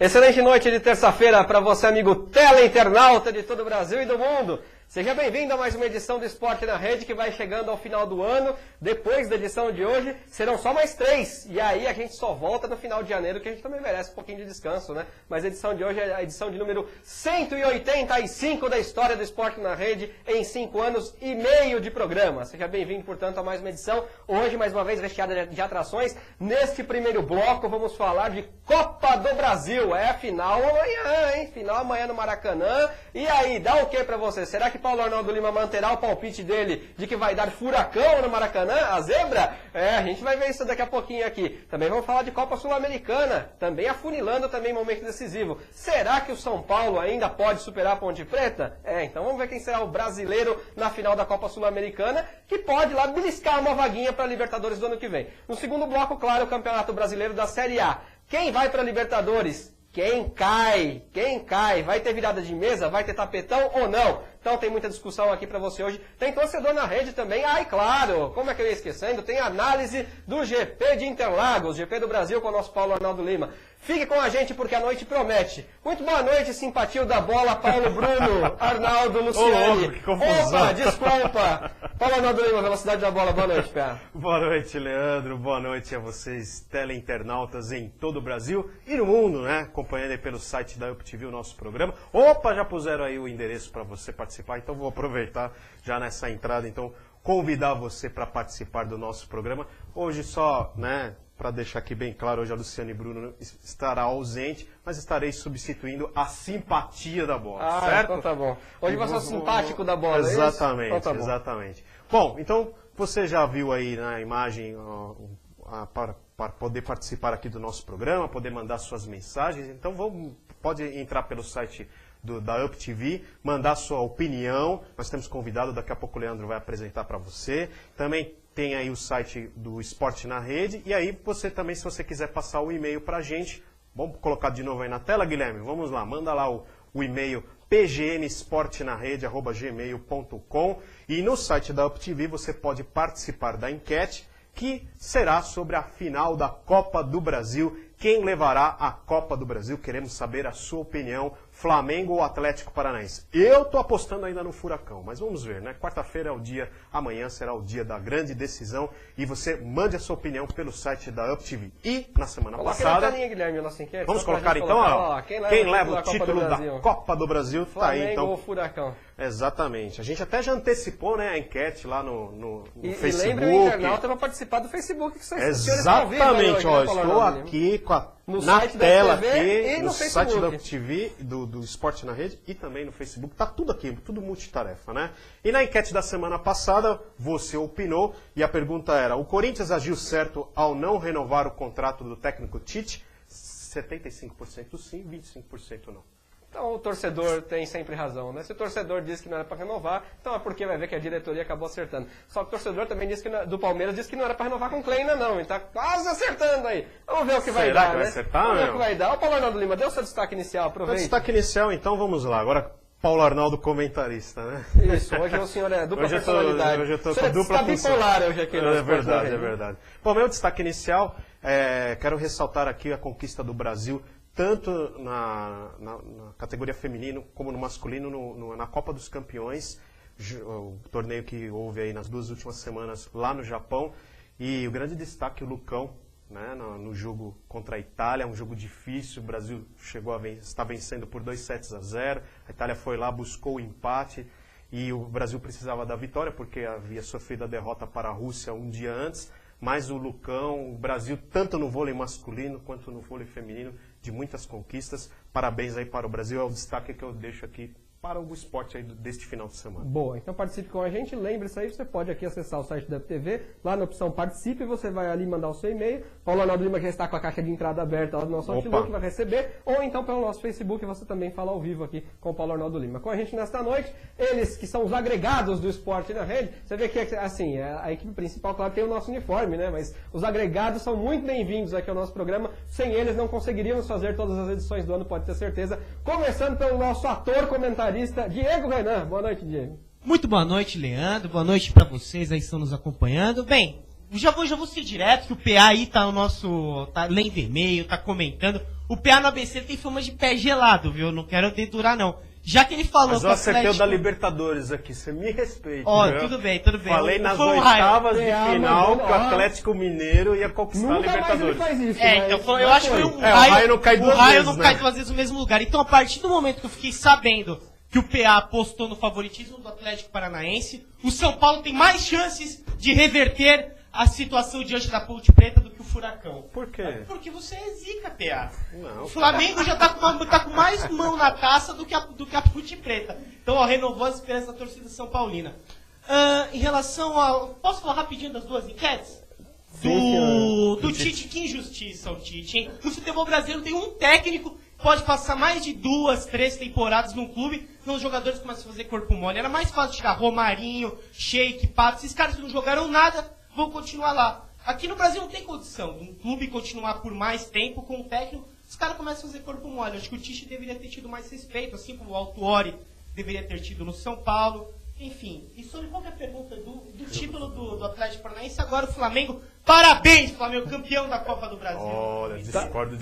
Excelente noite de terça-feira para você, amigo teleinternauta de todo o Brasil e do mundo. Seja bem-vindo a mais uma edição do Esporte na Rede, que vai chegando ao final do ano. Depois da edição de hoje, serão só mais 3. E aí a gente só volta no final de janeiro, que a gente também merece um pouquinho de descanso, né? Mas a edição de hoje é a edição de número 185 da história do Esporte na Rede, em 5 anos e meio de programa. Seja bem-vindo, portanto, a mais uma edição. Hoje, mais uma vez, recheada de atrações. Neste primeiro bloco, vamos falar de Copa do Brasil. É final amanhã, hein? Final amanhã no Maracanã. E aí, dá o que pra você? Será que Paulo Arnaldo Lima manterá o palpite dele de que vai dar furacão no Maracanã, a zebra? A gente vai ver isso daqui a pouquinho aqui. Também vamos falar de Copa Sul-Americana, também afunilando também momento decisivo. Será que o São Paulo ainda pode superar a Ponte Preta? Então vamos ver quem será o brasileiro na final da Copa Sul-Americana, que pode lá beliscar uma vaguinha para a Libertadores do ano que vem. No segundo bloco, claro, o Campeonato Brasileiro da Série A. Quem vai para a Libertadores? Quem cai? Quem cai? Vai ter virada de mesa? Vai ter tapetão ou não? Então tem muita discussão aqui para você hoje. Tem torcedor na rede também. Ai, claro! Como é que eu ia esquecendo? Tem análise do GP de Interlagos, GP do Brasil com o nosso Paulo Arnaldo Lima. Fique com a gente porque a noite promete. Muito boa noite, simpatia da bola, Paulo Bruno, Arnaldo, Luciane. Que confusão. Opa, desculpa. Paulo Arnaldo Lima, velocidade da bola. Boa noite, Pé. Boa noite, Leandro. Boa noite a vocês, teleinternautas em todo o Brasil e no mundo, né? Acompanhando aí pelo site da UpTV o nosso programa. Opa, já puseram aí o endereço para você participar, então vou aproveitar já nessa entrada, então convidar você para participar do nosso programa. Hoje só, né? Para deixar aqui bem claro, hoje a Luciane Bruno estará ausente, mas estarei substituindo a simpatia da bola, certo? Então tá bom. Hoje vai ser o simpático da bola, exatamente, é isso? Então tá bom. Exatamente. Bom, então você já viu aí na imagem para poder participar aqui do nosso programa, poder mandar suas mensagens, então pode entrar pelo site da UpTV, mandar sua opinião. Nós temos convidado, daqui a pouco o Leandro vai apresentar para você. Também tem aí o site do Esporte na Rede. E aí você também, se você quiser passar o e-mail para a gente, vamos colocar de novo aí na tela, Guilherme? Vamos lá, manda lá o e-mail pgnesportenaRede@gmail.com. E no site da UpTV você pode participar da enquete, que será sobre a final da Copa do Brasil. Quem levará a Copa do Brasil? Queremos saber a sua opinião. Flamengo ou Atlético Paranaense? Eu tô apostando ainda no Furacão, mas vamos ver, né? Quarta-feira é o dia, amanhã será o dia da grande decisão e você mande a sua opinião pelo site da UpTV. E na semana passada... Guilherme, nossa enquete, vamos colocar então, ó, quem leva o título da Copa do Brasil tá aí, então. Flamengo ou Furacão? Exatamente. A gente até já antecipou, né, a enquete lá no Facebook. E lembre o internauta para participar do Facebook, que vocês exatamente, ó, estou aqui na tela aqui, no site da UpTV, do Esporte na Rede e também no Facebook. Tá tudo aqui, tudo multitarefa, né? E na enquete da semana passada, você opinou e a pergunta era: o Corinthians agiu certo ao não renovar o contrato do técnico Tite? 75% sim, 25% não. Então o torcedor tem sempre razão, né? Se o torcedor diz que não era para renovar, então é porque vai ver que a diretoria acabou acertando. Só que o torcedor também disse que do Palmeiras disse que não era para renovar com o Kleina, não. Ele tá quase acertando aí. Vamos ver o que vai dar, que né? Vai acertar, vamos ver o que vai dar. O Paulo Arnaldo Lima, deu seu destaque inicial, aproveita. Destaque inicial, então vamos lá. Agora, Paulo Arnaldo, comentarista, né? Isso, hoje o senhor é dupla personalidade. Hoje eu tô com dupla função. Bipolar hoje aqui. É verdade, é verdade. Bom, meu destaque inicial, quero ressaltar aqui a conquista do Brasil, tanto na categoria feminino como no masculino, na Copa dos Campeões, o torneio que houve aí nas 2 últimas semanas lá no Japão. E o grande destaque, o Lucão, né, no jogo contra a Itália, um jogo difícil. O Brasil está vencendo por 2-0. A Itália foi lá, buscou o empate e o Brasil precisava da vitória porque havia sofrido a derrota para a Rússia um dia antes. Mas o Lucão, o Brasil, tanto no vôlei masculino quanto no vôlei feminino, de muitas conquistas. Parabéns aí para o Brasil, é o destaque que eu deixo aqui para o esporte aí deste final de semana. Boa, então participe com a gente, lembre-se aí, você pode aqui acessar o site da UpTV, lá na opção Participe, você vai ali mandar o seu e-mail, Paulo Arnaldo Lima já está com a caixa de entrada aberta lá no nosso Outlook, vai receber, ou então pelo nosso Facebook, você também fala ao vivo aqui com o Paulo Arnaldo Lima. Com a gente nesta noite, eles que são os agregados do Esporte na Rede, você vê que assim, a equipe principal, claro, tem o nosso uniforme, né, mas os agregados são muito bem-vindos aqui ao nosso programa, sem eles não conseguiríamos fazer todas as edições do ano, pode ter certeza, começando pelo nosso ator comentarista, Diego Renan. Boa noite, Diego. Muito boa noite, Leandro. Boa noite para vocês aí que estão nos acompanhando. Bem, já vou ser direto, que o PA aí tá lendo e-mail, tá comentando. O PA no ABC tem fama de pé gelado, viu? Não quero dedurar, não. Já que ele falou Mas que eu o acertei o Atlético... da Libertadores aqui, você me respeita. Ó, viu? tudo bem, tudo bem. Falei nas Foi um raio. oitavas de PA final mandou, que o ó. Atlético Mineiro ia conquistar a Nunca mais ele Libertadores. faz isso. Então eu acho que foi um É, o raio não cai duas o raio vezes, não né? cai duas vezes no mesmo lugar. Então, a partir do momento que eu fiquei sabendo que o PA apostou no favoritismo do Atlético Paranaense, o São Paulo tem mais chances de reverter a situação diante da Ponte Preta do que o Furacão. Por quê? Porque você é zica, PA. Não. O Flamengo já tá com mais mão na taça do que a Ponte Preta. Então, ó, renovou as esperanças da torcida São Paulina. Em relação a... Posso falar rapidinho das duas enquetes? Do Tite, que injustiça o Tite, hein? No futebol brasileiro tem um técnico que pode passar mais de 2, 3 temporadas num clube, os jogadores começam a fazer corpo mole. Era mais fácil tirar Romarinho, Sheik, Pato, esses caras que não jogaram nada, vão continuar lá. Aqui no Brasil não tem condição de um clube continuar por mais tempo com o técnico, os caras começam a fazer corpo mole. Acho que o Tite deveria ter tido mais respeito, assim como o Autuori deveria ter tido no São Paulo. Enfim, e sobre qualquer pergunta do título do Atlético Paranaense, agora o Flamengo, parabéns, Flamengo, campeão da Copa do Brasil. Olha, discordo de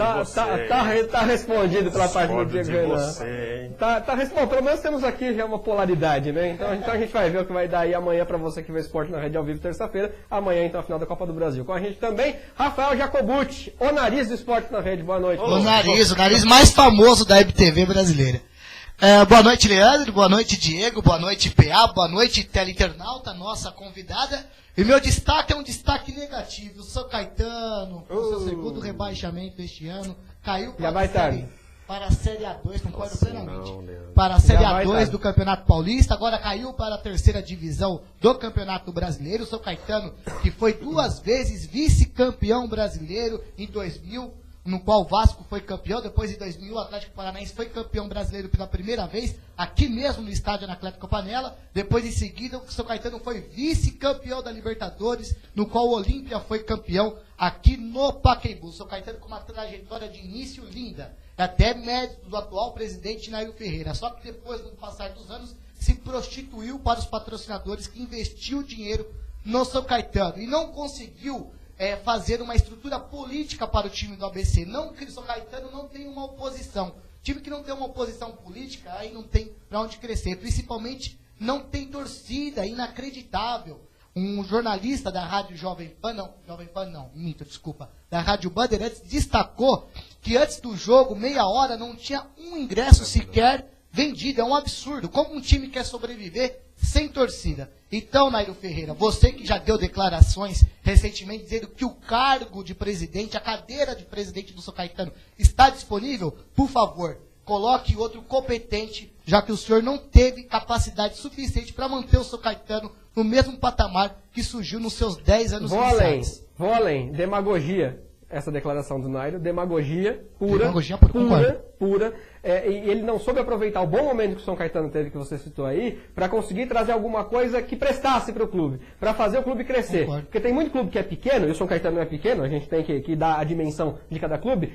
Tá respondido pela parte do Diego Renan. você. Tá respondido. Pelo menos temos aqui já uma polaridade, né? Então a gente vai ver o que vai dar aí amanhã pra você que vê esporte na Rede ao vivo terça-feira. Amanhã, então, a final da Copa do Brasil. Com a gente também, Rafael Jacobucci, o nariz do esporte na rede. Boa noite. O nariz mais famoso da MTV brasileira. Boa noite, Leandro, boa noite, Diego, boa noite, PA, boa noite, teleinternauta, nossa convidada. E meu destaque é um destaque negativo. O São Caetano, com seu segundo rebaixamento este ano, caiu para a Série A2, concordo plenamente. Para a Série A2 do Campeonato Paulista, agora caiu para a terceira divisão do Campeonato Brasileiro. O São Caetano, que foi 2 vezes vice-campeão brasileiro em 2000, no qual o Vasco foi campeão, depois em 2000 o Atlético Paranaense foi campeão brasileiro pela primeira vez, aqui mesmo no estádio Anacleto Panela, depois em seguida o São Caetano foi vice-campeão da Libertadores, no qual o Olímpia foi campeão aqui no Pacaembu. O São Caetano com uma trajetória de início linda, até mérito do atual presidente Nairo Ferreira, só que depois, no passar dos anos, se prostituiu para os patrocinadores que investiu dinheiro no São Caetano e não conseguiu fazer uma estrutura política para o time do ABC. Não que o São Caetano não tem uma oposição. Time que não tem uma oposição política, aí não tem para onde crescer. Principalmente, não tem torcida, inacreditável. Um jornalista da Rádio Jovem Pan não, minto, desculpa, da Rádio Bandeirantes, destacou que antes do jogo, meia hora, não tinha um ingresso sequer vendido. É um absurdo. Como um time quer sobreviver sem torcida? Então, Nairo Ferreira, você que já deu declarações recentemente dizendo que o cargo de presidente, a cadeira de presidente do São Caetano está disponível, por favor, coloque outro competente, já que o senhor não teve capacidade suficiente para manter o São Caetano no mesmo patamar que surgiu nos seus 10 anos iniciais. Vou além, demagogia. Essa declaração do Nairo, demagogia pura. Demagogia pura. E ele não soube aproveitar o bom momento que o São Caetano teve, que você citou aí, para conseguir trazer alguma coisa que prestasse para o clube, para fazer o clube crescer. Concordo. Porque tem muito clube que é pequeno, e o São Caetano não é pequeno, a gente tem que dar a dimensão de cada clube.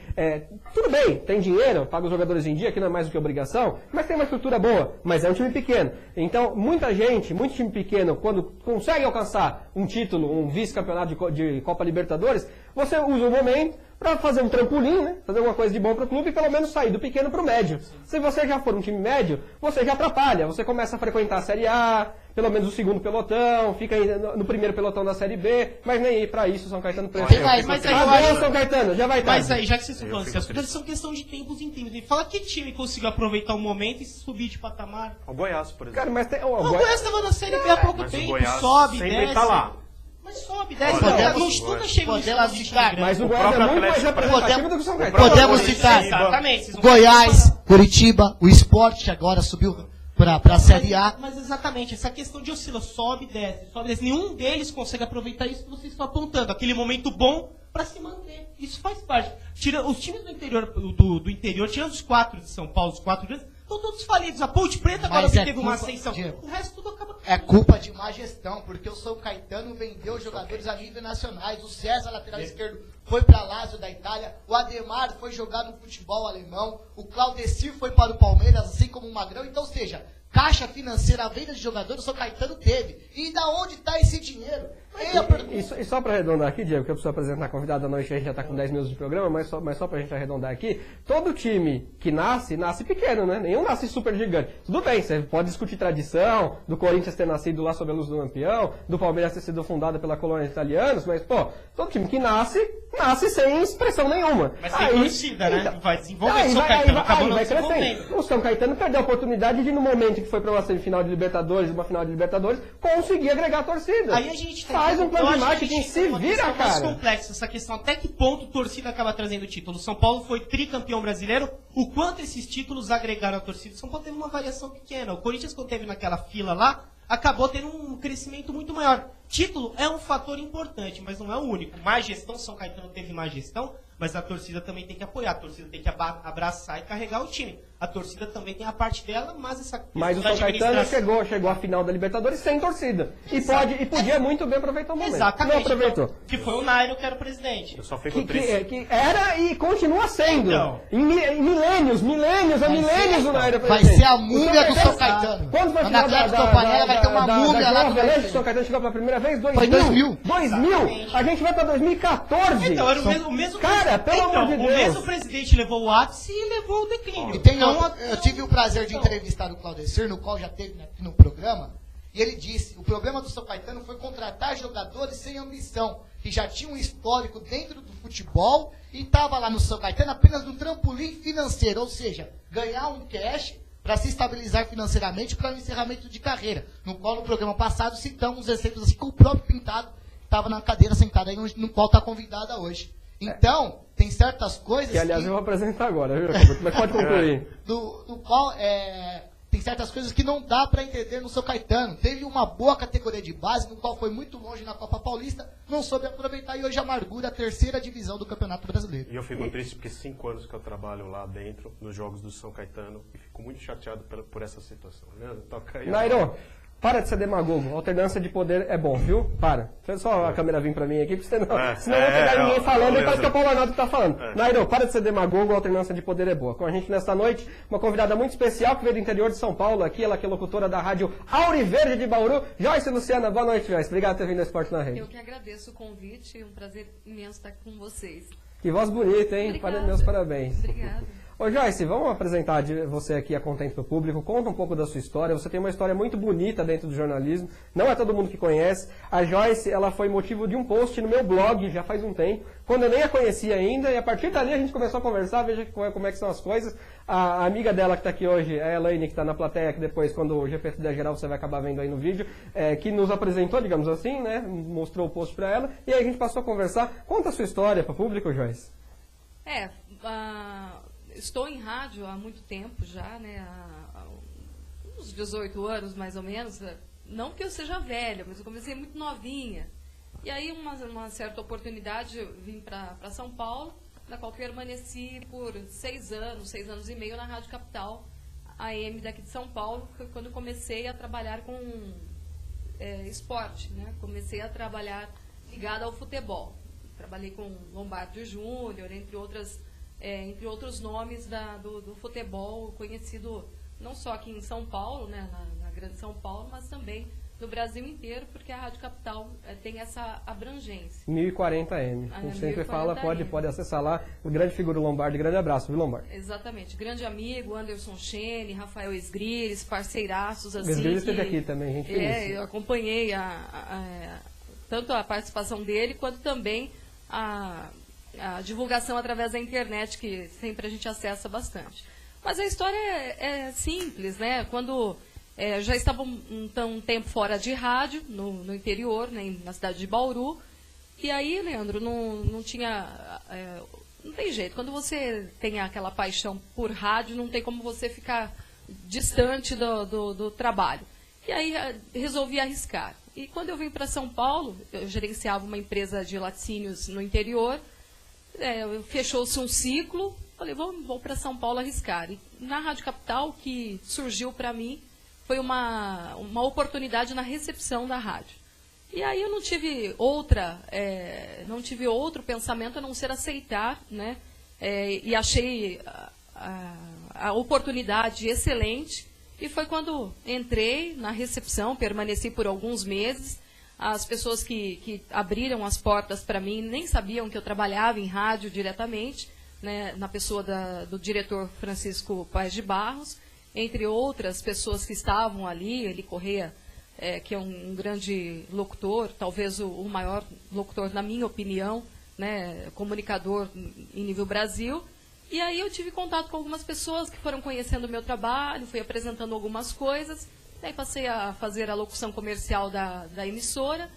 Tudo bem, tem dinheiro, paga os jogadores em dia, que não é mais do que obrigação, mas tem uma estrutura boa, mas é um time pequeno. Então, muita gente, muito time pequeno, quando consegue alcançar um título, um vice-campeonato de Copa Libertadores, você usa o momento para fazer um trampolim, né? Fazer alguma coisa de bom para o clube e pelo menos sair do pequeno para o médio. Se você já for um time médio, você já atrapalha. Você começa a frequentar a Série A, pelo menos o segundo pelotão, fica aí no primeiro pelotão da Série B, mas nem para isso o São Caetano precisa. Mas aí eu acho... São Caetano, já vai estar. Mas aí, já que vocês estão falando, as coisas são questão de tempos em tempos. E fala que time conseguiu aproveitar o momento e subir de patamar. O Goiás, por exemplo. Cara, mas tem... O Goiás estava na Série B há pouco Mas o tempo, Goiás sobe, sempre desce. tá lá. Mas sobe, desce. Podemos- Nunca chega no podemos citar, Mas o O Goiás é próprio muito mais Atlético representativo do que o São Caetano. Podemos citar Exatamente. vocês não Goiás, Curitiba, o Sport, que agora subiu para a Série A. Mas exatamente, essa questão de oscila, sobe e desce. Nenhum deles consegue aproveitar isso que vocês estão apontando. Aquele momento bom para se manter. Isso faz parte. Os times do interior, tirando os 4 de São Paulo, os 4 grandes, estão todos falidos. A Ponte Preta agora Mas que é teve uma culpa, ascensão. Diego, O resto tudo acaba... É culpa de má gestão, porque o São Caetano vendeu jogadores a nível nacionais. O César, lateral esquerdo, foi para Lazio da Itália. O Ademar foi jogar no futebol alemão. O Claudecir foi para o Palmeiras, assim como o Magrão. Então, seja, caixa financeira, a venda de jogadores, o São Caetano teve. E da onde está esse dinheiro? E só para arredondar aqui, Diego, que eu preciso apresentar a convidada da noite, a gente já está com 10 minutos de programa, mas só para a gente arredondar aqui, todo time que nasce pequeno, né? Nenhum nasce super gigante. Tudo bem, você pode discutir tradição, do Corinthians ter nascido lá sob a luz do Lampião, do Palmeiras ter sido fundado pela colônia de italianos, mas, pô, todo time que nasce sem expressão nenhuma. Mas tem torcida, né? Vai desenvolver. O São Caetano acabou não desenvolvendo. O São Caetano perdeu a oportunidade de, no momento que foi para uma semifinal de Libertadores, uma final de Libertadores, conseguir agregar a torcida. Aí a gente faz um plano de marketing, se vira, cara. Mais complexa essa questão, até que ponto a torcida acaba trazendo o título. O São Paulo foi tricampeão brasileiro, o quanto esses títulos agregaram a torcida. O São Paulo teve uma variação pequena. O Corinthians, quando teve naquela fila lá, acabou tendo um crescimento muito maior. Título é um fator importante, mas não é o único. Má gestão, São Caetano teve má gestão, mas a torcida também tem que apoiar, a torcida tem que abraçar e carregar o time. A torcida também tem a parte dela, mas essa Mas o São Caetano chegou à final da Libertadores sem torcida. E podia muito bem aproveitar o momento. Exatamente. Não aproveitou. Que foi o Nairo que era o presidente. Eu só fico triste. Que era e continua sendo. Então. Em milênios o Nairo Vai ser a múmia do São Caetano. Quando foi a Na final Atlético Campanella vai ter uma múmia lá do o São Caetano chegou pela primeira vez? Foi 2000. 2000? A gente vai pra 2014. Então, era o mesmo Cara, pelo amor de Deus. O mesmo presidente levou o ápice e levou o declínio. E eu tive o prazer de entrevistar o Claudecir, no qual já teve aqui no programa, e ele disse, o problema do São Caetano foi contratar jogadores sem ambição, que já tinham um histórico dentro do futebol e estava lá no São Caetano apenas no trampolim financeiro, ou seja, ganhar um cash para se estabilizar financeiramente para o encerramento de carreira, no qual no programa passado citamos exemplos assim com o próprio Pintado, que estava na cadeira sentada aí, no qual está convidada hoje. Então, tem certas coisas que, aliás, eu vou apresentar agora, viu? Mas pode concluir. Do qual tem certas coisas que não dá para entender no São Caetano. Teve uma boa categoria de base, no qual foi muito longe na Copa Paulista, não soube aproveitar e hoje amargura a terceira divisão do Campeonato Brasileiro. E eu fico triste porque 5 anos que eu trabalho lá dentro, nos jogos do São Caetano, e fico muito chateado por essa situação. Leandro, toca aí. Nairo, para de ser demagogo. Alternância de poder é bom, viu? Para. Deixa só a câmera vir pra mim aqui, porque senão não vai pegar ninguém falando e parece que é o Paulo Arnaldo que tá falando. Nairo, para de ser demagogo, alternância de poder é boa. Com a gente nesta noite, uma convidada muito especial que veio do interior de São Paulo, aqui, ela que é locutora da rádio Auriverde de Bauru, Joyce Luciana. Boa noite, Joyce. Obrigado por ter vindo ao Esporte na Rede. Eu que agradeço o convite, é um prazer imenso estar com vocês. Que voz bonita, hein? Obrigada. Meus parabéns. Obrigada. Ô Joyce, vamos apresentar você aqui a contento para o público, conta um pouco da sua história, você tem uma história muito bonita dentro do jornalismo, não é todo mundo que conhece, a Joyce, ela foi motivo de um post no meu blog já faz um tempo, quando eu nem a conhecia ainda, e a partir dali a gente começou a conversar, veja como é que são as coisas, a amiga dela que está aqui hoje, a Elaine, que está na plateia, que depois quando o GP da Geral você vai acabar vendo aí no vídeo, que nos apresentou, digamos assim, né, mostrou o post para ela, e aí a gente passou a conversar, conta a sua história para o público, Joyce. Estou em rádio há muito tempo já, né, há uns 18 anos mais ou menos, não que eu seja velha, mas eu comecei muito novinha. E aí, uma certa oportunidade, eu vim para São Paulo, na qual permaneci por 6 anos e meio na Rádio Capital, AM daqui de São Paulo, quando comecei a trabalhar com esporte, né, comecei a trabalhar ligada ao futebol. Trabalhei com Lombardi Júnior, entre outros nomes do futebol conhecido não só aqui em São Paulo, né, na Grande São Paulo, mas também no Brasil inteiro, porque a Rádio Capital tem essa abrangência. 1040M. A gente sempre fala, pode acessar lá. O grande figura Lombardi, grande abraço, viu, Lombardi? Exatamente. Grande amigo, Anderson Chene, Rafael Esgriles, parceiraços assim. Esgriles esteve aqui também, gente. Eu acompanhei tanto a participação dele, quanto também a divulgação através da internet, que sempre a gente acessa bastante. Mas a história é simples, né? Quando já estava um tempo fora de rádio, no interior, né, na cidade de Bauru, e aí, Leandro, não tinha... não tem jeito. Quando você tem aquela paixão por rádio, não tem como você ficar distante do trabalho. E aí resolvi arriscar. E quando eu vim para São Paulo, eu gerenciava uma empresa de laticínios no interior, fechou-se um ciclo, falei, vou para São Paulo arriscar. E na Rádio Capital, que surgiu para mim, foi uma oportunidade na recepção da rádio. E aí eu não tive outro pensamento a não ser aceitar, né? E achei a oportunidade excelente. E foi quando entrei na recepção, permaneci por alguns meses. As pessoas que abriram as portas para mim nem sabiam que eu trabalhava em rádio diretamente, né, na pessoa do diretor Francisco Paes de Barros, entre outras pessoas que estavam ali, Eli Corrêa, que é um grande locutor, talvez o maior locutor, na minha opinião, né, comunicador em nível Brasil. E aí eu tive contato com algumas pessoas que foram conhecendo o meu trabalho, fui apresentando algumas coisas, daí passei a fazer a locução comercial da emissora.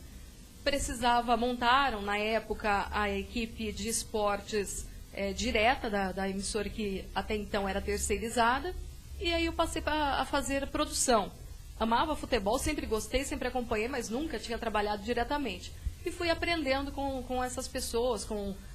Montaram na época a equipe de esportes direta da emissora, que até então era terceirizada, e aí eu passei a fazer produção. Amava futebol, sempre gostei, sempre acompanhei, mas nunca tinha trabalhado diretamente. E fui aprendendo com essas pessoas.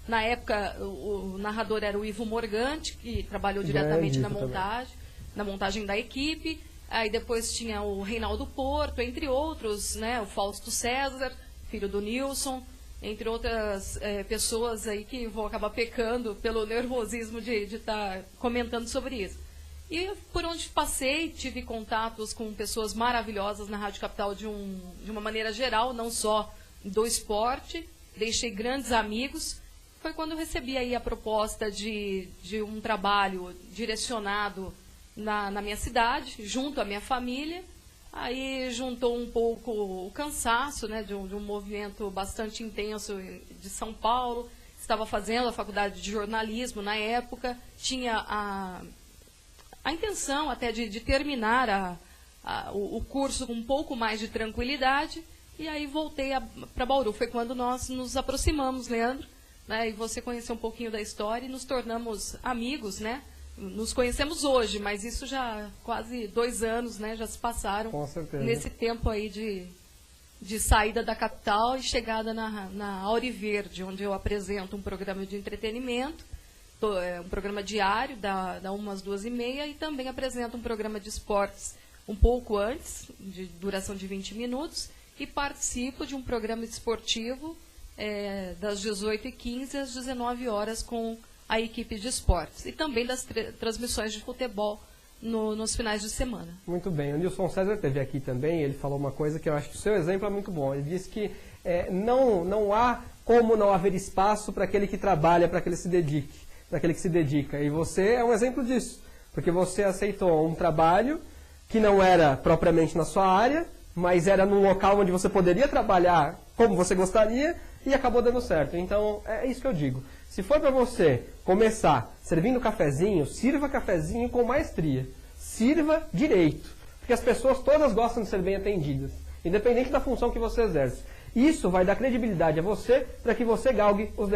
Na época, o narrador era o Ivo Morgante, que trabalhou diretamente na montagem da equipe. Aí depois tinha o Reinaldo Porto, entre outros, né, o Fausto César, filho do Nilson, entre outras pessoas aí que vão acabar pecando pelo nervosismo de estar comentando sobre isso. E por onde passei, tive contatos com pessoas maravilhosas na Rádio Capital de uma maneira geral, não só do esporte, deixei grandes amigos. Foi quando eu recebi aí a proposta de um trabalho direcionado na minha cidade, junto à minha família. Aí juntou um pouco o cansaço, né, de um movimento bastante intenso de São Paulo. Estava fazendo a faculdade de jornalismo na época, tinha a intenção até de terminar o curso com um pouco mais de tranquilidade. E aí voltei para Bauru. Foi quando nós nos aproximamos, Leandro, né, e você conheceu um pouquinho da história e nos tornamos amigos, né? Nos conhecemos hoje, mas isso já quase 2 anos, né? Já se passaram. Com certeza. Nesse tempo aí de saída da capital e chegada na Auriverde, onde eu apresento um programa de entretenimento, um programa diário, da 1 às 2h30, e também apresento um programa de esportes um pouco antes, de duração de 20 minutos, e participo de um programa esportivo das 18h15 às 19h com a equipe de esportes. E também das transmissões de futebol nos finais de semana. Muito bem. O Nilson César esteve aqui também, ele falou uma coisa que eu acho que o seu exemplo é muito bom. Ele disse que não há como não haver espaço para aquele que trabalha, para aquele que se dedica. E você é um exemplo disso, porque você aceitou um trabalho que não era propriamente na sua área, mas era num local onde você poderia trabalhar como você gostaria e acabou dando certo. Então, é isso que eu digo. Se for para você começar servindo cafezinho, sirva cafezinho com maestria. Sirva direito. Porque as pessoas todas gostam de ser bem atendidas, independente da função que você exerce. Isso vai dar credibilidade a você para que você galgue os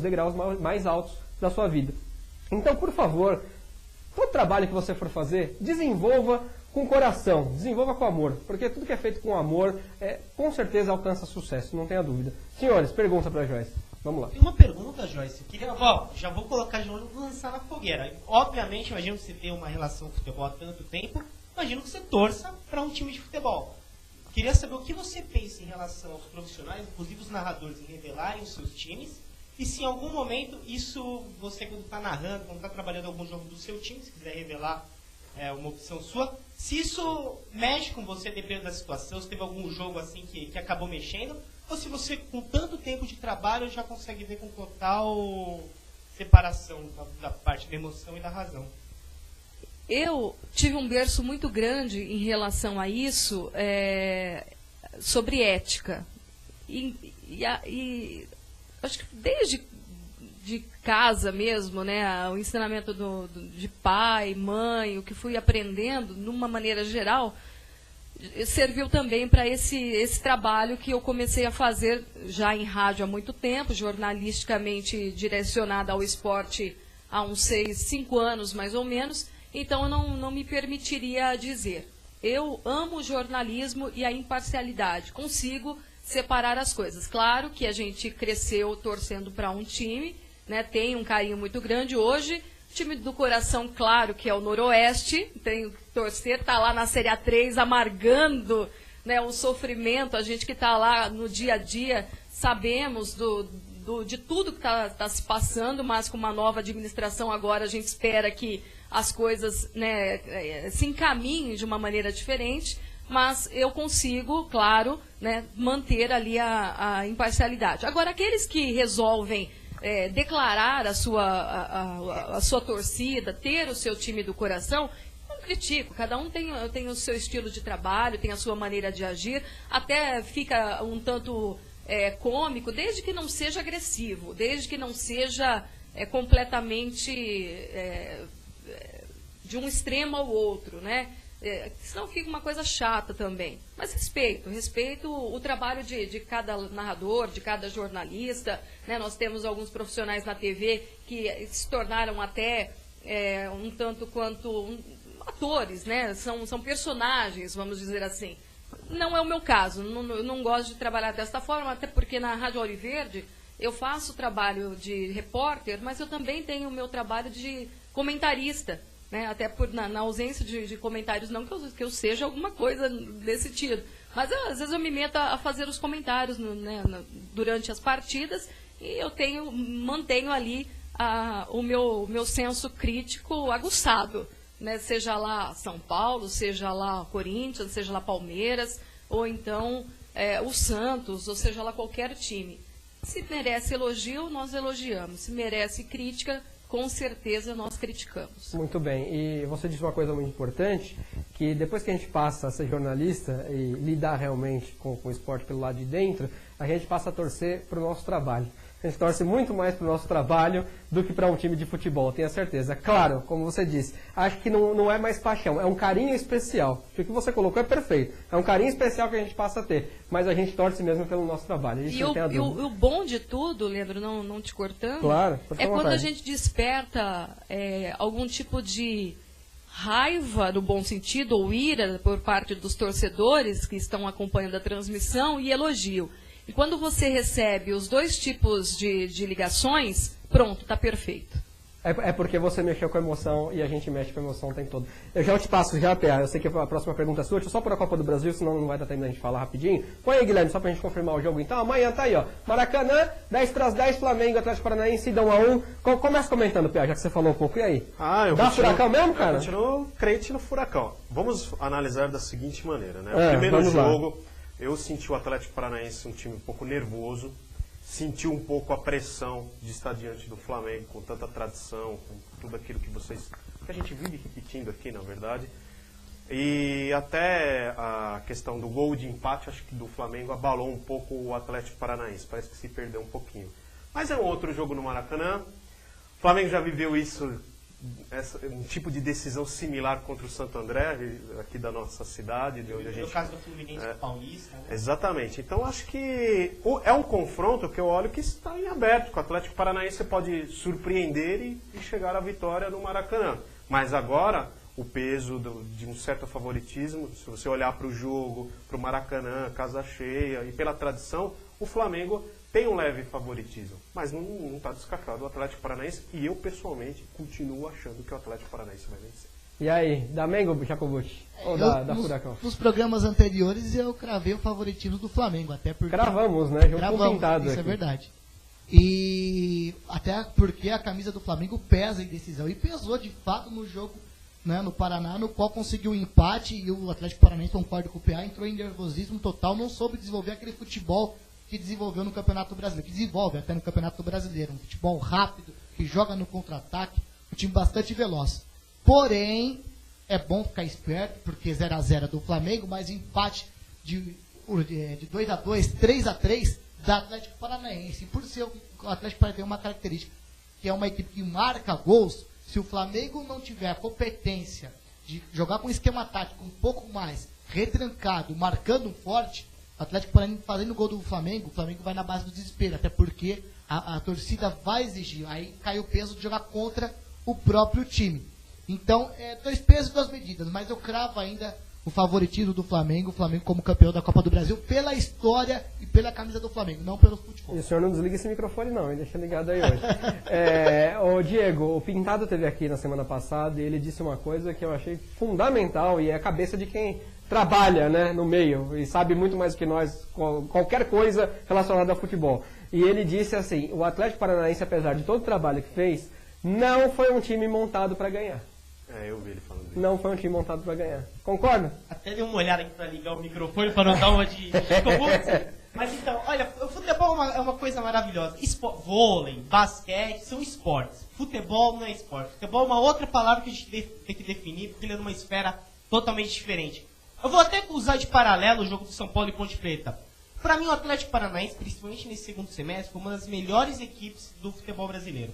degraus mais altos da sua vida. Então, por favor, todo trabalho que você for fazer, desenvolva com coração, desenvolva com amor, porque tudo que é feito com amor, com certeza alcança sucesso, não tenha dúvida. Senhores, pergunta para a Joyce. Vamos lá. Tem uma pergunta, Joyce. Já vou colocar de novo, vou lançar na fogueira. Obviamente, imagino que você tenha uma relação com o futebol há tanto tempo, imagino que você torça para um time de futebol. Queria saber o que você pensa em relação aos profissionais, inclusive os narradores, em revelarem os seus times, e se em algum momento isso, você quando está narrando, quando está trabalhando algum jogo do seu time, se quiser revelar uma opção sua, se isso mexe com você, dependendo da situação, se teve algum jogo assim que acabou mexendo, ou se você, com tanto tempo de trabalho, já consegue ver com total separação da parte da emoção e da razão. Eu tive um berço muito grande em relação a isso, sobre ética. E acho que desde de casa mesmo, né, o ensinamento de pai, mãe, o que fui aprendendo, de uma maneira geral, serviu também para esse trabalho que eu comecei a fazer já em rádio há muito tempo, jornalisticamente direcionada ao esporte há uns 5 anos mais ou menos. Então eu não me permitiria dizer. Eu amo o jornalismo e a imparcialidade, consigo separar as coisas. Claro que a gente cresceu torcendo para um time, né, tem um carinho muito grande. Hoje, time do coração, claro, que é o Noroeste, tenho que torcer, está lá na Série A3, amargando, né, o sofrimento. A gente que está lá no dia a dia, sabemos de tudo que está se passando, mas com uma nova administração agora a gente espera que as coisas, né, se encaminhem de uma maneira diferente. mas eu consigo, claro, né, manter ali a imparcialidade. Agora, aqueles que resolvem declarar a sua torcida, ter o seu time do coração, não critico, cada um tem o seu estilo de trabalho, tem a sua maneira de agir, até fica um tanto cômico, desde que não seja agressivo, desde que não seja completamente de um extremo ao outro, né? Senão fica uma coisa chata também. Mas respeito o trabalho de cada narrador, de cada jornalista, né? Nós temos alguns profissionais na TV que se tornaram até um tanto quanto atores, né? São personagens, vamos dizer assim. Não é o meu caso, não gosto de trabalhar desta forma, até porque na Rádio Ouro Verde eu faço o trabalho de repórter, mas eu também tenho o meu trabalho de comentarista, né? Até na ausência de comentários, não que eu seja alguma coisa desse tipo, mas às vezes eu me meto a fazer os comentários durante as partidas e eu mantenho ali o meu senso crítico aguçado, né? Seja lá São Paulo, seja lá Corinthians, seja lá Palmeiras, ou então o Santos, ou seja lá qualquer time. Se merece elogio, nós elogiamos. Se merece crítica, com certeza nós criticamos. Muito bem. E você disse uma coisa muito importante, que depois que a gente passa a ser jornalista e lidar realmente com o esporte pelo lado de dentro, a gente passa a torcer para o nosso trabalho. A gente torce muito mais para o nosso trabalho do que para um time de futebol, tenho certeza. Claro, como você disse, acho que não é mais paixão, é um carinho especial. O que você colocou é perfeito. É um carinho especial que a gente passa a ter, mas a gente torce mesmo pelo nosso trabalho. Isso não tem a dúvida. E o bom de tudo, Leandro, não te cortando, claro, é quando a gente desperta algum tipo de raiva, no bom sentido, ou ira por parte dos torcedores que estão acompanhando a transmissão e elogio. E quando você recebe os dois tipos de ligações, pronto, está perfeito. É porque você mexeu com a emoção e a gente mexe com a emoção o tempo todo. Eu já te passo, já, PA, eu sei que a próxima pergunta é sua, deixa eu só pôr a Copa do Brasil, senão não vai dar tempo da gente falar rapidinho. Põe aí, Guilherme, só pra gente confirmar o jogo então. Amanhã tá aí, ó. Maracanã, 10-10, Flamengo, Atlético Paranaense, dão 1-1. Começa comentando, PA, já que você falou um pouco, e aí? Dá Furacão mesmo, cara? Eu continuo crente no Furacão. Vamos analisar da seguinte maneira, né? O primeiro jogo... Eu senti o Atlético Paranaense um time um pouco nervoso, senti um pouco a pressão de estar diante do Flamengo, com tanta tradição, com tudo aquilo que a gente vive repetindo aqui, na verdade. E até a questão do gol de empate, acho que do Flamengo abalou um pouco o Atlético Paranaense, parece que se perdeu um pouquinho. Mas é um outro jogo no Maracanã, o Flamengo já viveu isso, um tipo de decisão similar contra o Santo André, aqui da nossa cidade, de onde a gente... No caso do Fluminense Paulista, né? Exatamente. Então, acho que é um confronto que eu olho que está em aberto, que o Atlético Paranaense pode surpreender e chegar à vitória no Maracanã. Mas agora, o peso de um certo favoritismo, se você olhar para o jogo, para o Maracanã, casa cheia, e pela tradição, o Flamengo tem um leve favoritismo, mas não está descascado o Atlético Paranaense, e eu, pessoalmente, continuo achando que o Atlético Paranaense vai vencer. E aí, da Mengo, Jacobucci? Ou da Furacão? Nos programas anteriores eu cravei o favoritismo do Flamengo, até porque... Cravamos, né? Junto com o Pintado isso aqui. É verdade. E até porque a camisa do Flamengo pesa em decisão, e pesou de fato no jogo, né, no Paraná, no qual conseguiu um empate, e o Atlético Paranaense, concordo com o PA, entrou em nervosismo total, não soube desenvolver aquele futebol que desenvolveu no Campeonato Brasileiro, que desenvolve até no Campeonato Brasileiro, um futebol rápido, que joga no contra-ataque, um time bastante veloz. Porém, é bom ficar esperto, porque 0-0 do Flamengo, mas empate de 2-2, 3-3 da Atlético Paranaense. E por ser o Atlético Paranaense tem uma característica, que é uma equipe que marca gols, se o Flamengo não tiver a competência de jogar com um esquema tático um pouco mais retrancado, marcando forte, o Atlético Paranaense fazendo o gol do Flamengo, o Flamengo vai na base do desespero, até porque a torcida vai exigir, aí cai o peso de jogar contra o próprio time. Então, dois pesos e duas medidas, mas eu cravo ainda o favoritismo do Flamengo, o Flamengo como campeão da Copa do Brasil, pela história e pela camisa do Flamengo, não pelo futebol. E o senhor não desliga esse microfone não, hein? Deixa ligado aí hoje. Ô Diego, o Pintado esteve aqui na semana passada e ele disse uma coisa que eu achei fundamental, e é a cabeça de quem trabalha, né, no meio e sabe muito mais do que nós qualquer coisa relacionada ao futebol. E ele disse assim, o Atlético Paranaense, apesar de todo o trabalho que fez, não foi um time montado para ganhar. Eu vi ele falando isso. Não foi um time montado para ganhar. Concorda? Até dei uma olhada aqui pra ligar o microfone para não dar uma de Mas então, olha, o futebol é uma coisa maravilhosa. Vôlei, basquete são esportes. Futebol não é esporte. Futebol é uma outra palavra que a gente tem que definir, porque ele é numa esfera totalmente diferente. Eu vou até usar de paralelo o jogo do São Paulo e Ponte Preta. Para mim, o Atlético Paranaense, principalmente nesse segundo semestre, foi uma das melhores equipes do futebol brasileiro.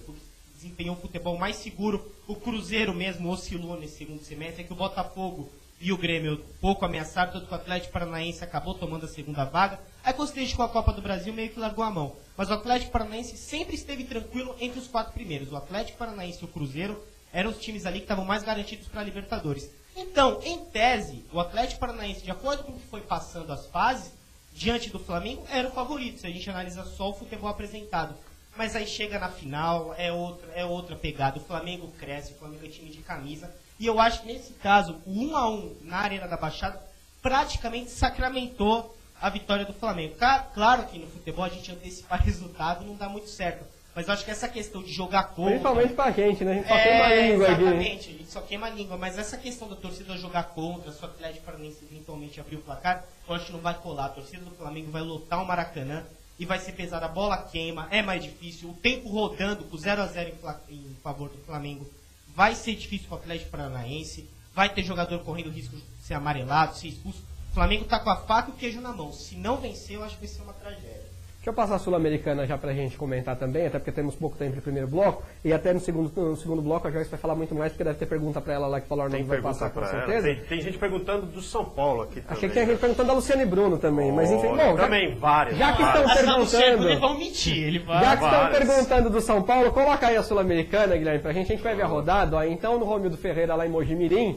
Desempenhou um futebol mais seguro. O Cruzeiro mesmo oscilou nesse segundo semestre. É que o Botafogo e o Grêmio pouco ameaçaram, tanto que o Atlético Paranaense acabou tomando a segunda vaga. Aí com a Copa do Brasil meio que largou a mão. Mas o Atlético Paranaense sempre esteve tranquilo entre os 4 primeiros. O Atlético Paranaense e o Cruzeiro eram os times ali que estavam mais garantidos para a Libertadores. Então, em tese, o Atlético Paranaense, de acordo com o que foi passando as fases, diante do Flamengo, era o favorito, se a gente analisa só o futebol apresentado. Mas aí chega na final, é outra pegada. O Flamengo cresce, o Flamengo é time de camisa. E eu acho que nesse caso, o 1-1 na Arena da Baixada praticamente sacramentou a vitória do Flamengo. Claro que no futebol a gente antecipar resultado não dá muito certo. Mas eu acho que essa questão de jogar contra... Principalmente pra gente, né? A gente só queima a língua aqui. Exatamente, a gente só queima a língua. Mas essa questão da torcida jogar contra, se o Atlético Paranaense eventualmente abrir o placar, eu acho que não vai colar. A torcida do Flamengo vai lotar o Maracanã e vai ser pesada. A bola queima, é mais difícil. O tempo rodando com 0-0 em favor do Flamengo vai ser difícil para o Atlético Paranaense. Vai ter jogador correndo risco de ser amarelado, ser expulso. O Flamengo tá com a faca e o queijo na mão. Se não vencer, eu acho que vai ser uma tragédia. Deixa eu passar a Sul-Americana já pra gente comentar também, até porque temos pouco tempo no primeiro bloco, e até no segundo bloco a Joyce vai falar muito mais, porque deve ter pergunta pra ela lá que falou não vai passar com certeza. Tem gente perguntando do São Paulo aqui também. Achei que tinha gente perguntando da Luciane Bruno também, mas enfim, bom. Também várias. Já que estão perguntando. Eles vão mentir, Já que estão perguntando do São Paulo, coloca aí a Sul-Americana, Guilherme, pra gente. A gente vai ver a rodada, ó. Então no Romildo Ferreira lá em Mojimirim,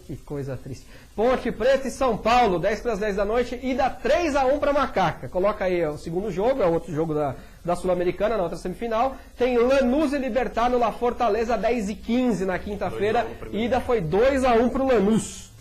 que coisa triste. Ponte Preta e São Paulo, 10 para as 10 da noite, e dá 3-1 para Macaca. Coloca aí o segundo jogo, é o outro jogo da Sul-Americana, na outra semifinal. Tem Lanús e Libertad no La Fortaleza, 10h15 na quinta-feira. Ida foi 2-1 para o Lanús.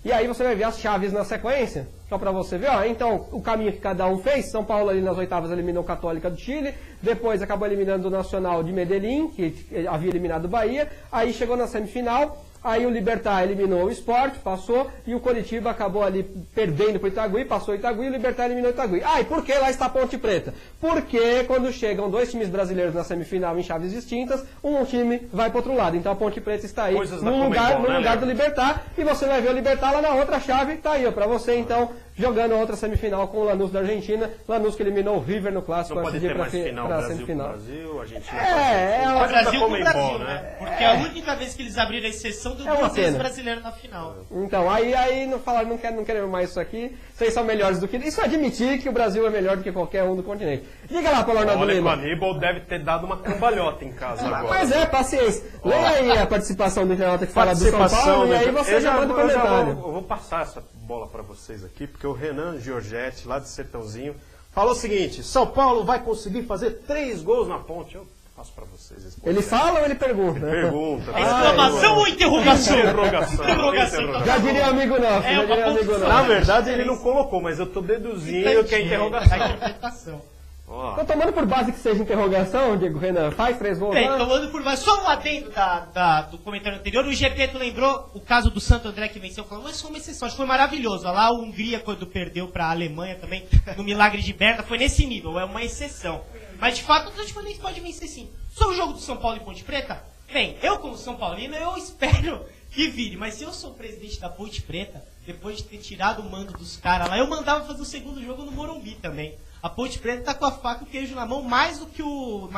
E aí você vai ver as chaves na sequência, só para você ver. Ó, então, o caminho que cada um fez. São Paulo ali nas oitavas eliminou Católica do Chile, depois acabou eliminando o Nacional de Medellín, que havia eliminado o Bahia, aí chegou na semifinal. Aí o Libertad eliminou o Sport, passou, e o Coritiba acabou ali perdendo para o Itagüí, passou o Itagüí, e o Libertad eliminou o Itagüí. E por que lá está a Ponte Preta? Porque quando chegam 2 times brasileiros na semifinal em chaves distintas, um time vai para o outro lado. Então a Ponte Preta está aí no lugar do Libertad, e você vai ver o Libertad lá na outra chave, está aí para você então, jogando a outra semifinal com o Lanús da Argentina, Lanús que eliminou o River no Clássico antes de ir para a semifinal. Brasil, Argentina, o Brasil com o Brasil, né? Porque a única vez que eles abriram a exceção do 2 vezes brasileiro na final. Então, aí não falaram, não queremos mais isso aqui, vocês são melhores do que... Isso admitir que o Brasil é melhor do que qualquer um do continente. Diga lá, Paulo Arnaldo Lima. O Aníbal deve ter dado uma cambalhota em casa agora. Mas paciência. Leia aí a participação do internauta que fala do São Paulo, e aí você já manda o comentário. Eu vou passar essa bola para vocês aqui, porque o Renan Giorgetti, lá de Sertãozinho, falou o seguinte: São Paulo vai conseguir fazer 3 gols na Ponte. Eu passo para vocês. Ele fala ou ele pergunta? Ele pergunta. Exclamação ou interrogação? Interrogação. Já diria amigo nosso. Na verdade, ele não colocou, mas eu estou deduzindo que é interrogação. A interpretação. Estou tomando por base que seja interrogação, Diego Renan. Faz 3 gols. Bem, tomando por base. Só um adendo do comentário anterior. O GP lembrou o caso do Santo André que venceu. Falou, mas foi uma exceção. Acho que foi maravilhoso. Lá a Hungria, quando perdeu para a Alemanha também, no Milagre de Berna, foi nesse nível. É uma exceção. Mas de fato, o Atlético Paranaense pode vencer sim. Sobre o jogo do São Paulo e Ponte Preta, bem, eu como São Paulino, eu espero que vire. Mas se eu sou o presidente da Ponte Preta, depois de ter tirado o mando dos caras lá, eu mandava fazer o segundo jogo no Morumbi também. A Ponte Preta tá com a faca e o queijo na mão mais do que o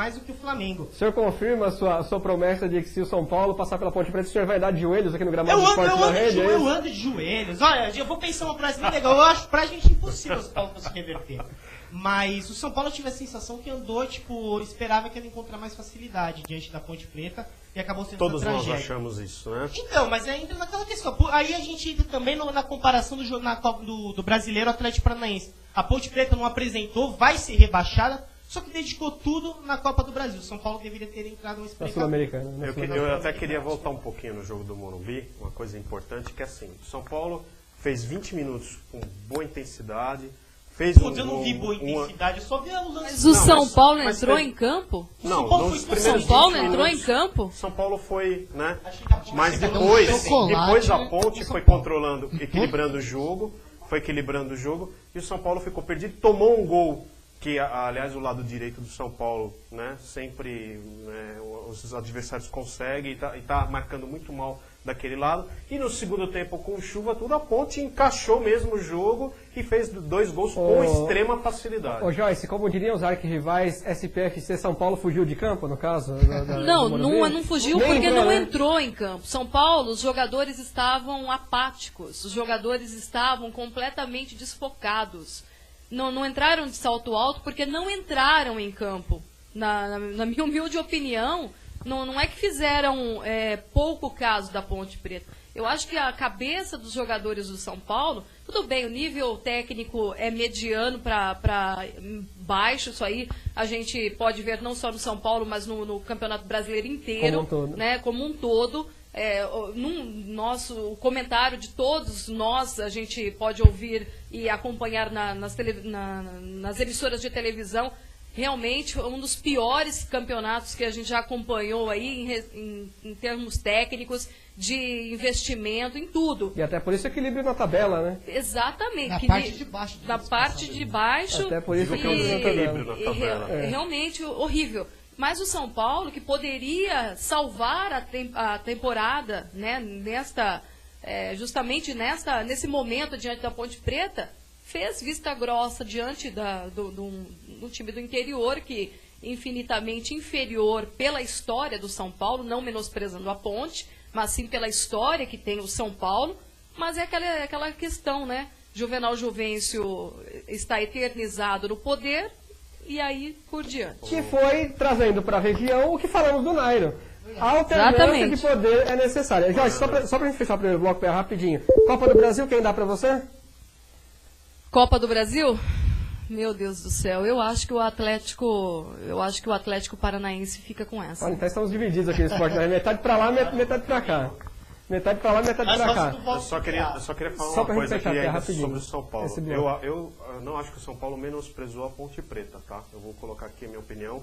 Flamengo. O senhor confirma a sua promessa de que se o São Paulo passar pela Ponte Preta, o senhor vai dar de joelhos aqui no gramado do Esporte na Rede? Eu ando de joelhos. Olha, eu vou pensar uma frase bem legal. Eu acho pra gente impossível o São Paulo se reverter. Mas o São Paulo tive a sensação que andou, esperava que ele encontrar mais facilidade diante da Ponte Preta e acabou sendo uma tragédia. Todos nós achamos isso, né? Então, mas entra naquela questão. Aí a gente entra também na comparação do jogo do brasileiro Atlético Paranaense. A Ponte Preta não apresentou, vai ser rebaixada, só que dedicou tudo na Copa do Brasil. O São Paulo deveria ter entrado no Sul-Americana. Eu até queria voltar um pouquinho no jogo do Morumbi, uma coisa importante que é assim, o São Paulo fez 20 minutos com boa intensidade, fez Putz, eu não vi boa intensidade, eu só vi o lance. Mas o Não, São mas- Paulo mas entrou fez- em campo? Não, São Paulo nos foi- primeiros São Paulo 20 entrou em minutos, campo? São Paulo foi, né? Achei que a Ponte Mas deu um depois chocolate a Ponte no foi São Paulo. controlando, equilibrando o jogo, e o São Paulo ficou perdido, tomou um gol que, aliás, o lado direito do São Paulo, né, sempre, né, os adversários conseguem e tá marcando muito mal daquele lado. E no segundo tempo, com chuva, tudo, a Ponte encaixou mesmo o jogo e fez 2 gols com extrema facilidade. Ô Joyce, como diriam os arquirrivais, SPFC São Paulo fugiu de campo, no caso? Não, do Morumbi? não fugiu Nem porque não né? entrou em campo. São Paulo, os jogadores estavam apáticos, os jogadores estavam completamente desfocados. Não entraram de salto alto porque não entraram em campo. Na minha humilde opinião, não é que fizeram pouco caso da Ponte Preta. Eu acho que a cabeça dos jogadores do São Paulo, tudo bem, o nível técnico é mediano para baixo, isso aí a gente pode ver não só no São Paulo, mas no Campeonato Brasileiro inteiro, Como um todo. né, como um todo. O comentário de todos nós, a gente pode ouvir e acompanhar nas emissoras de televisão. Realmente, um dos piores campeonatos que a gente já acompanhou aí em termos técnicos, de investimento, em tudo. E até por isso equilíbrio na tabela, né? Exatamente. Na parte de baixo. Da parte de baixo. Até por isso que é um desequilíbrio na tabela. Realmente horrível. Mas o São Paulo, que poderia salvar a temporada, né, justamente nesse momento diante da Ponte Preta, fez vista grossa diante do time do interior, que infinitamente inferior pela história do São Paulo, não menosprezando a Ponte, mas sim pela história que tem o São Paulo. Mas é aquela questão, né? Juvenal Juvencio está eternizado no poder, e aí por diante. Que foi trazendo para a região o que falamos do Nairo. A alternância Exatamente. de poder é necessária. Jorge, só pra gente fechar o primeiro bloco, rapidinho. Copa do Brasil, quem dá para você? Copa do Brasil? Meu Deus do céu, eu acho que o Atlético Paranaense fica com essa. Olha, então estamos divididos aqui no esporte, né? Metade para lá, metade para cá. Metade para lá, metade para cá. Eu só queria falar Só uma pra gente coisa fechar aqui aqui, ainda rapidinho, sobre o São Paulo. esse bloco. Eu não acho que o São Paulo menosprezou a Ponte Preta, tá? Eu vou colocar aqui a minha opinião.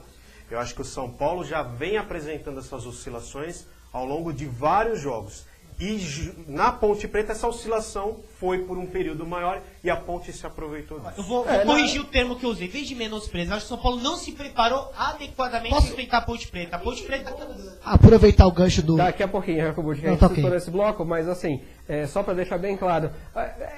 Eu acho que o São Paulo já vem apresentando essas oscilações ao longo de vários jogos. E na Ponte Preta essa oscilação foi por um período maior e a Ponte se aproveitou disso. Eu vou corrigir o termo que eu usei. Em vez de menosprezar, acho que o São Paulo não se preparou adequadamente para enfrentar a Ponte Preta. A Ponte Preta... Aproveitar o gancho do... Daqui a pouquinho, Jacobo, que a Não, gente tá citou ok. nesse bloco, mas assim, só para deixar bem claro,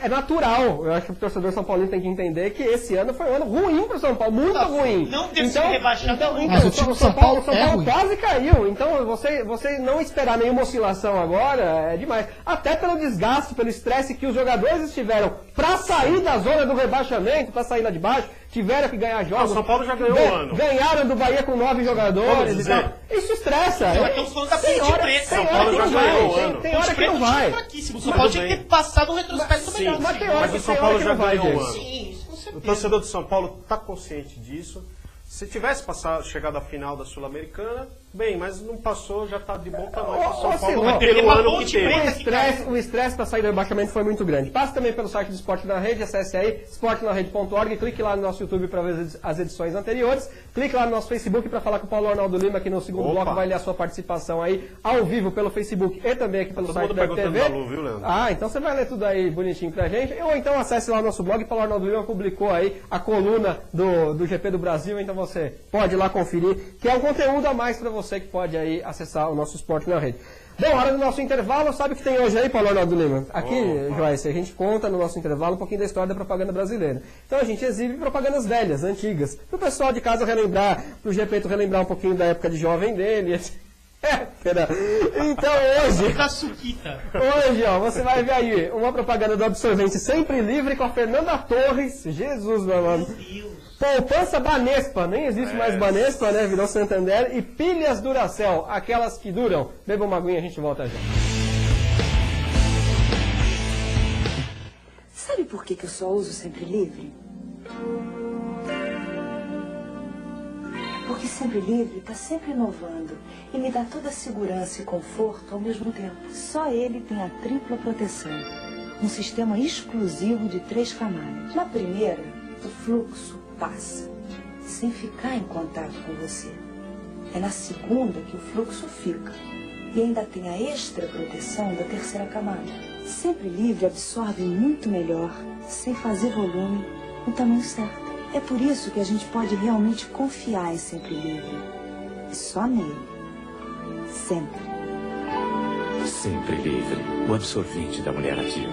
é natural, eu acho que o torcedor São Paulino tem que entender que esse ano foi um ano ruim para o São Paulo, muito ruim. Não ter sido rebaixado é ruim. Mas o time do São Paulo é ruim. quase caiu, então você não esperar nenhuma oscilação agora é demais. Até pelo desgaste, pelo estresse que os jogadores tiveram para sair da zona do rebaixamento, para sair lá de baixo, tiveram que ganhar jogos. O São Paulo já ganhou o ano. Ganharam do Bahia com 9 jogadores Vamos e dizer. tal. Isso estressa. Mas estamos falando da Tem Ponte hora- Preta. tem São hora Paulo que já não ganhou vai, o ano. tem hora que Preta não é um time vai. fraquíssimo. O São Paulo tinha que ter passado um retrospecto Sim, melhor. mas tem hora Mas que o São tem Paulo hora que já não vai, ganhou o gente. ano. Sim, isso com O certeza. torcedor do São Paulo está consciente disso. Se tivesse chegado à final da Sul-Americana, bem, mas não passou, já está de bom tamanho. O São Paulo Oscilou. vai pelo Teve uma ano que Ponte teve. Preta. O estresse para sair do rebaixamento foi muito grande. Passe também pelo site do Esporte na Rede, acesse aí esportenarrede.org, clique lá no nosso YouTube para ver as edições anteriores, clique lá no nosso Facebook para falar com o Paulo Arnaldo Lima, que no segundo Opa. bloco vai ler a sua participação aí ao vivo pelo Facebook e também aqui pelo Todo site mundo da perguntando TV. da Lu, viu, Leandro? Ah, então você vai ler tudo aí bonitinho pra gente. Ou então acesse lá o nosso blog, Paulo Arnaldo Lima publicou aí a coluna do GP do Brasil, então você pode ir lá conferir, que é um conteúdo a mais para você que pode aí acessar o nosso Esporte na Rede. Bom, hora do nosso intervalo, sabe o que tem hoje aí, Paulo Arnaldo Lima? Aqui, Joyce, a gente conta no nosso intervalo um pouquinho da história da propaganda brasileira. Então a gente exibe propagandas velhas, antigas, para o pessoal de casa relembrar, para o Gepeto relembrar um pouquinho da época de jovem dele, etc. Então hoje... Da Suquita. Hoje, ó, você vai ver aí uma propaganda do absorvente Sempre Livre com a Fernanda Torres. Jesus, meu nome. Poupança Banespa, nem existe mais Banespa, né? Virou Santander. E pilhas Duracell, aquelas que duram. Beba uma aguinha, a gente volta já. Sabe por que eu só uso Sempre Livre? Porque Sempre Livre está sempre inovando e me dá toda a segurança e conforto ao mesmo tempo. Só ele tem a tripla proteção. Um sistema exclusivo de 3 camadas. Na primeira, o fluxo passa, sem ficar em contato com você. É na segunda que o fluxo fica. E ainda tem a extra proteção da terceira camada. Sempre Livre absorve muito melhor, sem fazer volume, no tamanho certo. É por isso que a gente pode realmente confiar em Sempre Livre. E só nele. Sempre. Sempre Livre, o absorvente da mulher ativa.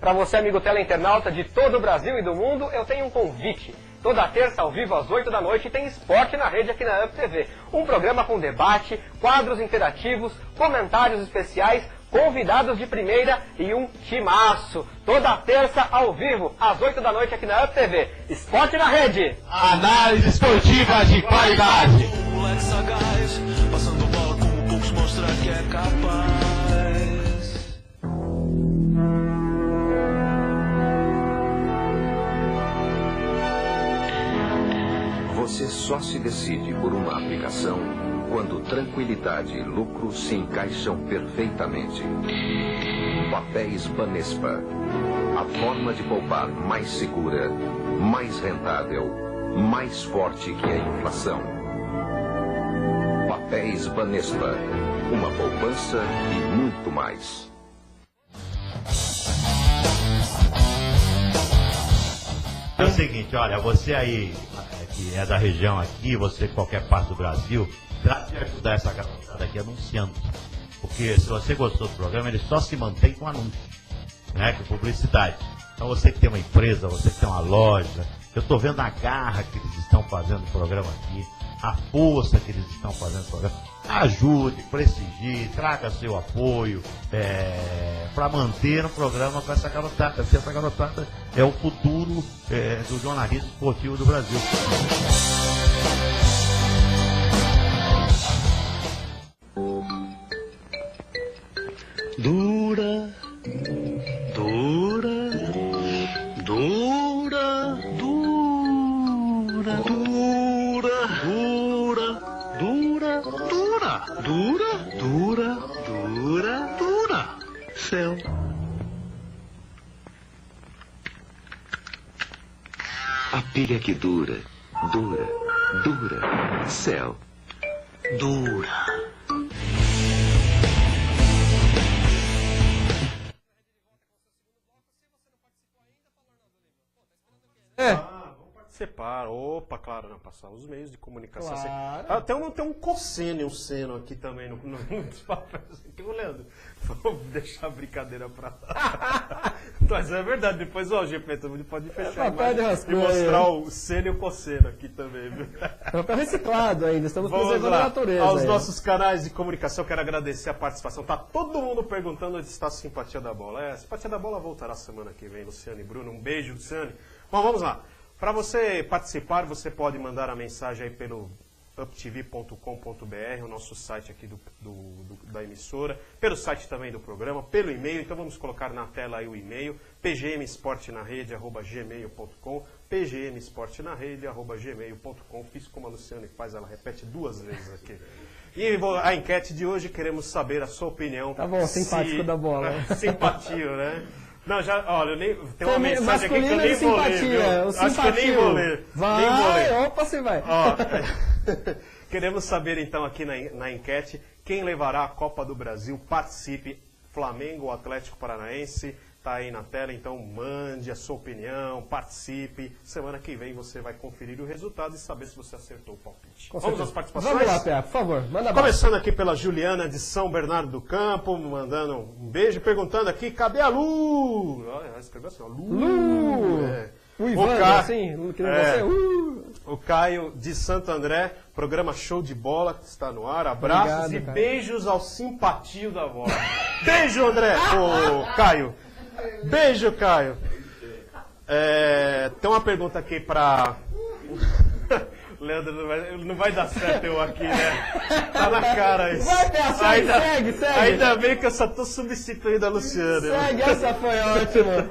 Para você, amigo teleinternauta de todo o Brasil e do mundo, eu tenho um convite. Toda terça, ao vivo, às 8 da noite, tem Esporte na Rede aqui na UP TV. Um programa com debate, quadros interativos, comentários especiais, convidados de primeira e um timaço. Toda terça, ao vivo, às 8 da noite, aqui na UP TV. Esporte na Rede. Análise esportiva de qualidade. Moleque sagaz, passando bola como poucos, mostrar que é capaz. Você só se decide por uma aplicação quando tranquilidade e lucro se encaixam perfeitamente. Papéis Banespa. A forma de poupar mais segura, mais rentável, mais forte que a inflação. Papéis Banespa. Uma poupança e muito mais. É o seguinte, olha, você aí que é da região aqui, você de qualquer parte do Brasil, trate de ajudar essa garotada aqui anunciando. Porque se você gostou do programa, ele só se mantém com anúncio, né, com publicidade. Então você que tem uma empresa, você que tem uma loja, eu estou vendo a garra que eles estão fazendo o programa aqui, a força que eles estão fazendo o programa. Ajude, prestigie, traga seu apoio para manter o programa com essa garotada, porque essa garotada é o futuro do jornalismo esportivo do Brasil. Dura, dura, dura, dura, dura, dura, dura, dura, dura, dura, dura, dura, céu. A pilha que dura, dura, dura, céu. Dura. Vamos participar. Opa, claro, não, passar os meios de comunicação. Claro. Tem um cosseno e um seno aqui também nos papéis. Aqui, Leandro, vou deixar a brincadeira pra lá. Mas é verdade, depois o GP também pode fechar a imagem e mostrar o seno e o cosseno aqui também. Viu? Papel reciclado ainda, estamos Vamos preservando a lá, natureza. aos aí. nossos canais de comunicação, quero agradecer a participação. Tá todo mundo perguntando onde está a Simpatia da Bola. A Simpatia da Bola voltará semana que vem, Luciano e Bruno. Um beijo, Luciane. Bom, vamos lá. Para você participar, você pode mandar a mensagem aí pelo uptv.com.br, o nosso site aqui da emissora, pelo site também do programa, pelo e-mail. Então vamos colocar na tela aí o e-mail, pgmesportenarede@gmail.com, pgmesportenarede@gmail.com. Fiz como a Luciane faz, ela repete 2 vezes aqui. E a enquete de hoje, queremos saber a sua opinião. Tá bom, simpático da bola. Simpatia, né? Não, já, olha, tem uma mensagem aqui que eu Masculino nem de vou ler, simpatia, viu? o Acho que eu nem simpatia. vou ler. Vai, Nem vou ler. opa, você vai. Ó, queremos saber então aqui na enquete quem levará a Copa do Brasil. Participe, Flamengo ou Atlético Paranaense. Tá aí na tela, então mande a sua opinião, participe. Semana que vem você vai conferir o resultado e saber se você acertou o palpite. Vamos às participações? Vamos lá, Pé, por favor, manda bala. Começando aqui pela Juliana de São Bernardo do Campo, mandando um beijo, perguntando aqui, cadê a Lu? Olha, ela escreveu assim, ó, Lu! É. O Ivan, assim, que nem você. O Caio de Santo André, programa Show de Bola, que está no ar. Abraços Obrigado, e Caio. beijos ao simpatio da bola. Beijo, André! Ô, Caio. Beijo, Caio. Tem uma pergunta aqui para... Leandro, não vai dar certo eu aqui, né? Tá na cara isso. Vai, Pé, segue. Ainda bem que eu só tô substituindo a Luciana. Segue, essa foi ótima.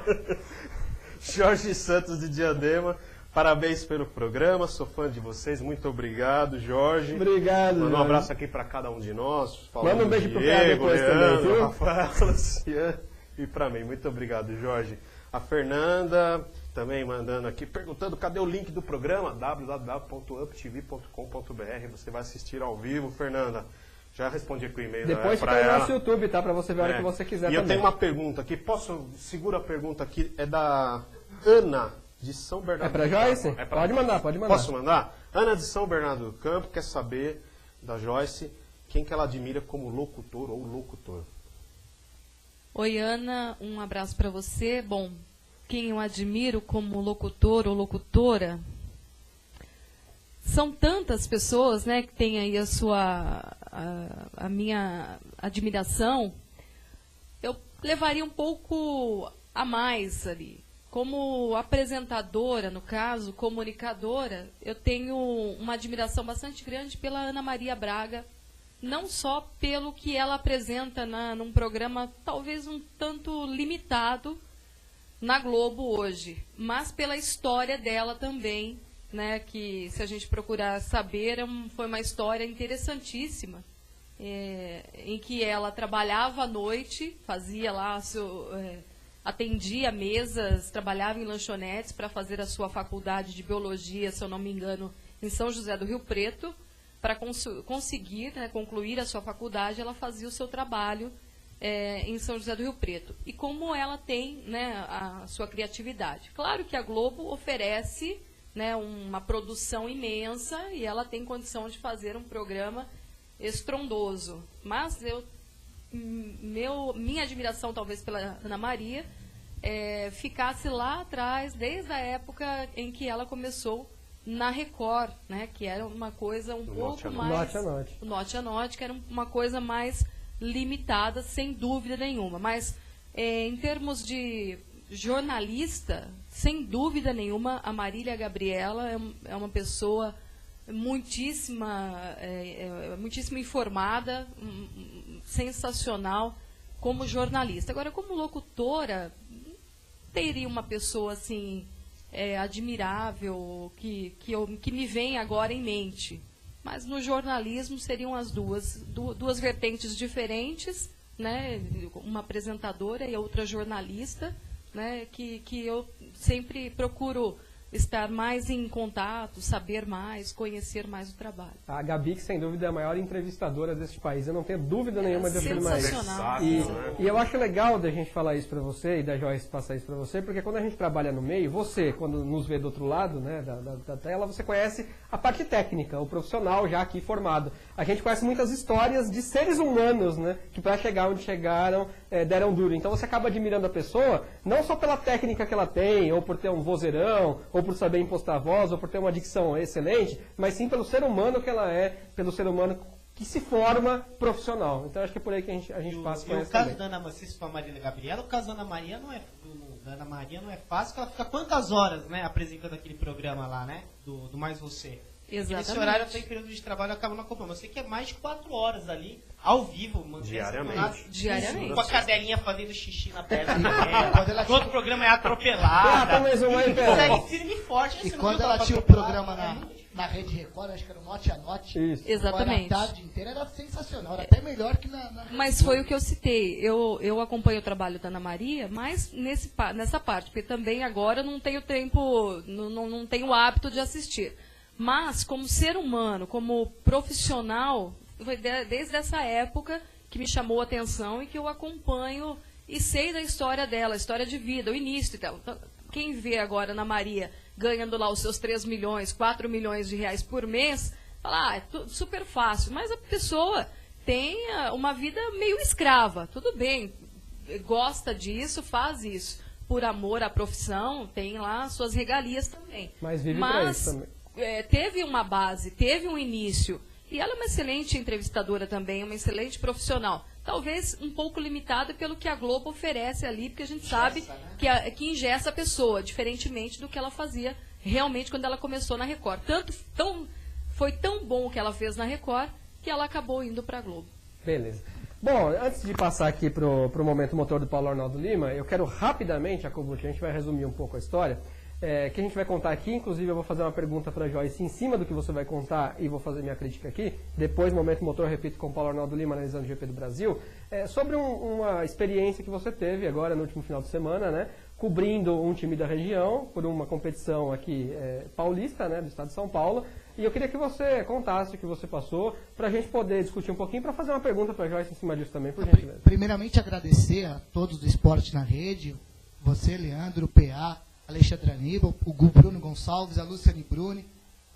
Jorge Santos de Diadema. Parabéns pelo programa, sou fã de vocês, muito obrigado, Jorge. Obrigado, Manda um Jorge. abraço aqui para cada um de nós. Manda um beijo pro PA Diego, depois também, Leandro, viu? Rafael, Luciano e para mim. Muito obrigado, Jorge. A Fernanda também mandando aqui, perguntando cadê o link do programa, www.uptv.com.br. Você vai assistir ao vivo, Fernanda. Já respondi aqui o e-mail Depois para fica no ela. nosso YouTube, tá? Pra você ver a hora que você quiser E também. eu tenho uma pergunta aqui, segura a pergunta aqui, é da Ana, de São Bernardo É pra do Campo. Joyce? É pra Pode Joyce. mandar, pode mandar. Posso mandar? Ana de São Bernardo do Campo quer saber da Joyce quem que ela admira como locutor ou locutor. Oi, Ana, um abraço para você. Bom, quem eu admiro como locutor ou locutora, são tantas pessoas, né, que têm aí a minha admiração. Eu levaria um pouco a mais ali. Como apresentadora, no caso, comunicadora, eu tenho uma admiração bastante grande pela Ana Maria Braga, não só pelo que ela apresenta num programa talvez um tanto limitado na Globo hoje, mas pela história dela também, né, que se a gente procurar saber, foi uma história interessantíssima, em que ela trabalhava à noite, fazia lá, atendia mesas, trabalhava em lanchonetes para fazer a sua faculdade de biologia, se eu não me engano, em São José do Rio Preto. Para conseguir, né, concluir a sua faculdade, ela fazia o seu trabalho em São José do Rio Preto. E como ela tem, né, a sua criatividade. Claro que a Globo oferece, né, uma produção imensa e ela tem condição de fazer um programa estrondoso. Mas minha admiração, talvez, pela Ana Maria, ficasse lá atrás, desde a época em que ela começou na Record, né, que era uma coisa um pouco mais... Note a note. O Note a Note, que era uma coisa mais limitada, sem dúvida nenhuma. Mas, em termos de jornalista, sem dúvida nenhuma, a Marília Gabriela é uma pessoa muitíssimo informada, sensacional como jornalista. Agora, como locutora, teria uma pessoa assim... admirável, que me vem agora em mente. Mas no jornalismo seriam as duas vertentes diferentes, né? Uma apresentadora e a outra jornalista, né? Que eu sempre procuro estar mais em contato, saber mais, conhecer mais o trabalho. A Gabi, que sem dúvida é a maior entrevistadora deste país, eu não tenho dúvida nenhuma de afirmar isso. Sensacional. E eu acho legal da gente falar isso para você e da Joyce passar isso para você, porque quando a gente trabalha no meio, você, quando nos vê do outro lado, né, da tela, você conhece a parte técnica, o profissional já aqui formado. A gente conhece muitas histórias de seres humanos, né, que para chegar onde chegaram, deram duro. Então você acaba admirando a pessoa, não só pela técnica que ela tem, ou por ter um vozeirão, ou por saber impostar a voz, ou por ter uma dicção excelente, mas sim pelo ser humano que ela é, pelo ser humano que se forma profissional. Então acho que é por aí que a gente passa com o essa caso também. da Ana Maria, com a Marília Gabriela, o caso da Ana Maria não é fácil, porque ela fica quantas horas, né, apresentando aquele programa lá, né, do Mais Você. Exatamente. Esse horário tem período de trabalho, acaba não acompanhando. Eu sei que é mais de 4 horas ali, ao vivo, Diariamente. Diariamente. Com a cadelinha fazendo xixi na perna. O outro programa é atropelada. Mais uma aí, Isso aí, firme e forte. E você não quando viu ela ela tinha o atropelada? programa na Rede Record, acho que era o Note a Note. Isso. Exatamente. Agora, a tarde inteira era sensacional, era até melhor que na Mas foi o que eu citei. Eu acompanho o trabalho da Ana Maria, mas nessa parte, porque também agora não tenho tempo, não tenho o hábito de assistir. Mas, como ser humano, como profissional, foi desde essa época que me chamou a atenção e que eu acompanho e sei da história dela, a história de vida, o início dela. Então, quem vê agora a Ana Maria ganhando lá os seus 3 milhões, 4 milhões de reais por mês, fala, é tudo super fácil. Mas a pessoa tem uma vida meio escrava. Tudo bem, gosta disso, faz isso. Por amor à profissão, tem lá suas regalias também. Mas vive pra isso também. Teve uma base, teve um início. E ela é uma excelente entrevistadora também, uma excelente profissional. Talvez um pouco limitada pelo que a Globo oferece ali, porque a gente sabe que engessa a pessoa, diferentemente do que ela fazia realmente quando ela começou na Record. Foi tão bom o que ela fez na Record, que ela acabou indo para a Globo. Beleza. Bom, antes de passar aqui pro momento motor do Paulo Arnaldo Lima, eu quero rapidamente, a gente vai resumir um pouco a história, que a gente vai contar aqui. Inclusive, eu vou fazer uma pergunta para a Joyce em cima do que você vai contar e vou fazer minha crítica aqui. Depois, Momento Motor, repito, com o Paulo Arnaldo Lima, analisando o GP do Brasil. Sobre uma experiência que você teve agora no último final de semana, né? Cobrindo um time da região por uma competição aqui paulista, né, do estado de São Paulo. E eu queria que você contasse o que você passou, para a gente poder discutir um pouquinho, para fazer uma pergunta para a Joyce em cima disso também, por gentileza. Primeiramente, agradecer a todos do Esporte na Rede, você, Leandro, o PA, Alexandre Aníbal, o Bruno Gonçalves, a Luciane Bruni,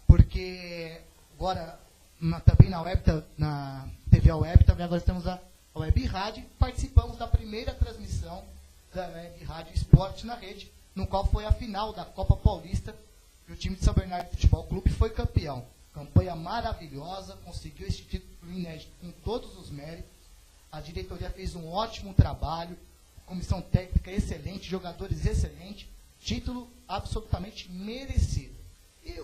porque agora também na TV Web, também agora temos a Web Rádio, participamos da primeira transmissão da Web Rádio Esporte na Rede, no qual foi a final da Copa Paulista, e o time de São Bernardo Futebol Clube foi campeão. Campanha maravilhosa, conseguiu esse título inédito com todos os méritos. A diretoria fez um ótimo trabalho, comissão técnica excelente, jogadores excelentes, título absolutamente merecido. E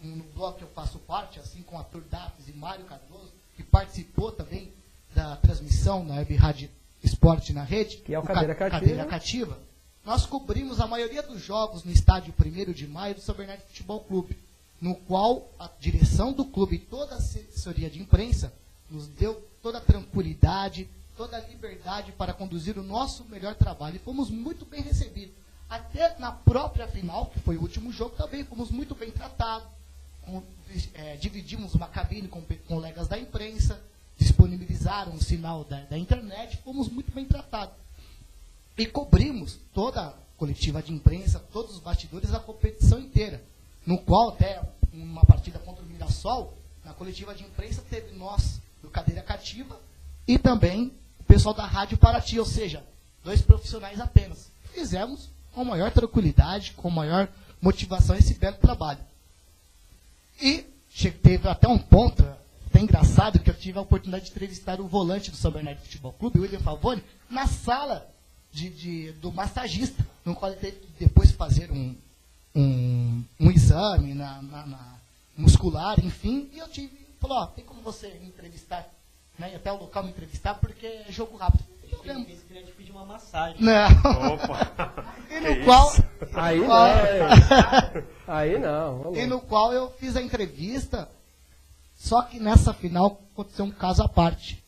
no bloco que eu faço parte, assim com o Arthur Dafes e Mário Cardoso, que participou também da transmissão na Web Rádio Esporte na Rede, que é o Cadeira Cativa, nós cobrimos a maioria dos jogos no estádio 1º de Maio do São Bernardo Futebol Clube, no qual a direção do clube e toda a assessoria de imprensa nos deu toda a tranquilidade, toda a liberdade para conduzir o nosso melhor trabalho. E fomos muito bem recebidos. Até na própria final, que foi o último jogo, também fomos muito bem tratados. Dividimos uma cabine com colegas da imprensa, disponibilizaram o sinal da internet, fomos muito bem tratados. E cobrimos toda a coletiva de imprensa, todos os bastidores da competição inteira, no qual até uma partida contra o Mirassol, na coletiva de imprensa teve nós, do Cadeira Cativa, e também o pessoal da Rádio Paraty, ou seja, 2 profissionais apenas. Fizemos com maior tranquilidade, com maior motivação esse belo trabalho. E teve até um ponto, até engraçado, que eu tive a oportunidade de entrevistar o volante do São Bernardo Futebol Clube, o William Favoni, na sala do massagista, no qual ele teve que depois fazer um exame na muscular, enfim, e eu falou, tem como você me entrevistar, né, até o local me entrevistar, porque é jogo rápido. Ele queria te pedir uma massagem. Não. Opa! E no qual... Aí não, aí não. E no qual eu fiz a entrevista, só que nessa final aconteceu um caso à parte,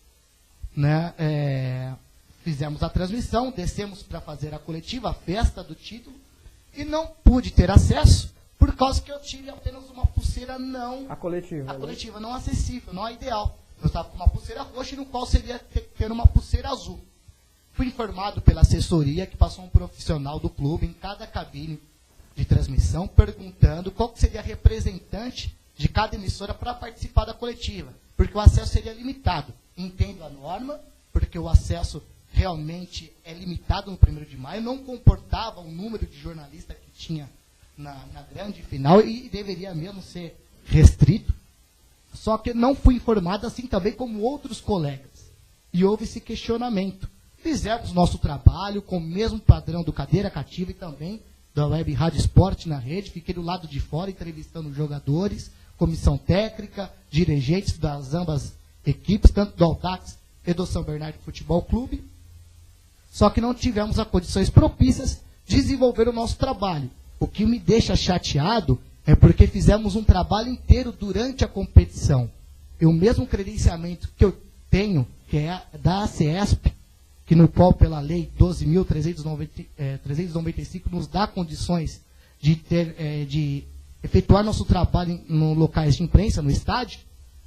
né, fizemos a transmissão, descemos para fazer a coletiva, a festa do título, e não pude ter acesso, por causa que eu tive apenas uma pulseira não... A coletiva, não acessível, não a ideal. Eu estava com uma pulseira roxa, no qual seria ter uma pulseira azul. Fui informado pela assessoria que passou um profissional do clube em cada cabine de transmissão, perguntando qual seria a representante de cada emissora para participar da coletiva, porque o acesso seria limitado. Entendo a norma, porque o acesso realmente é limitado no 1º de maio, não comportava o número de jornalistas que tinha na grande final e deveria mesmo ser restrito. Só que não fui informado assim também como outros colegas. E houve esse questionamento. Fizemos nosso trabalho com o mesmo padrão do Cadeira Cativa e também da Web Rádio Esporte na Rede. Fiquei do lado de fora entrevistando jogadores, comissão técnica, dirigentes das ambas equipes, tanto do Audax e do São Bernardo Futebol Clube. Só que não tivemos as condições propícias de desenvolver o nosso trabalho. O que me deixa chateado é porque fizemos um trabalho inteiro durante a competição. E o mesmo credenciamento que eu tenho, que é da ACESP, que no qual pela lei 12.395 nos dá condições de efetuar nosso trabalho no locais de imprensa, no estádio,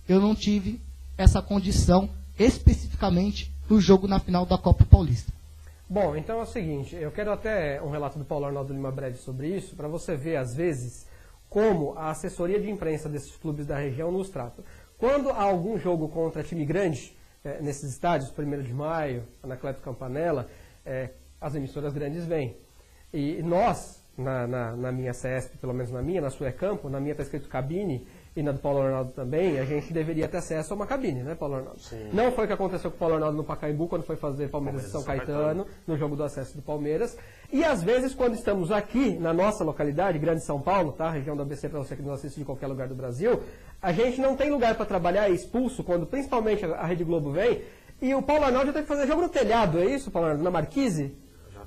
eu não tive essa condição especificamente no jogo na final da Copa Paulista. Bom, então é o seguinte, eu quero até um relato do Paulo Arnaldo Lima breve sobre isso, para você ver, às vezes, como a assessoria de imprensa desses clubes da região nos trata. Quando há algum jogo contra time grande, nesses estádios, 1º de Maio, Anacleto Campanella, as emissoras grandes vêm. E nós, na minha CESP, pelo menos na minha, na sua é campo, na minha está escrito cabine, e na do Paulo Arnaldo também, a gente deveria ter acesso a uma cabine, né, Paulo Arnaldo? Sim. Não foi o que aconteceu com o Paulo Arnaldo no Pacaembu, quando foi fazer Palmeiras e São Caetano, no jogo do acesso do Palmeiras. E às vezes, quando estamos aqui, na nossa localidade, Grande São Paulo, tá? Região do ABC, para você que nos assiste de qualquer lugar do Brasil, a gente não tem lugar para trabalhar, é expulso, quando principalmente a Rede Globo vem, e o Paulo Arnaldo já tem que fazer jogo no telhado, é isso, Paulo Arnaldo? Na Marquise?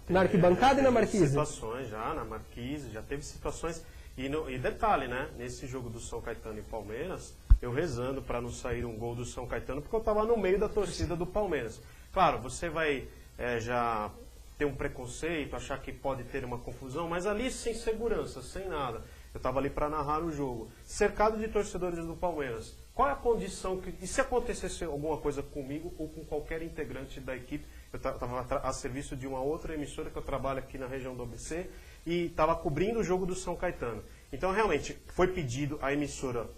Na arquibancada e na Marquise? Situações já, na Marquise, já teve situações. E detalhe, né? Nesse jogo do São Caetano e Palmeiras, eu rezando para não sair um gol do São Caetano, porque eu estava no meio da torcida do Palmeiras. Claro, você vai já ter um preconceito, achar que pode ter uma confusão, mas ali sem segurança, sem nada. Eu estava ali para narrar o jogo, cercado de torcedores do Palmeiras. Qual é a condição e se acontecesse alguma coisa comigo ou com qualquer integrante da equipe? Eu estava a serviço de uma outra emissora que eu trabalho aqui na região do ABC e estava cobrindo o jogo do São Caetano. Então, realmente, foi pedido, a emissora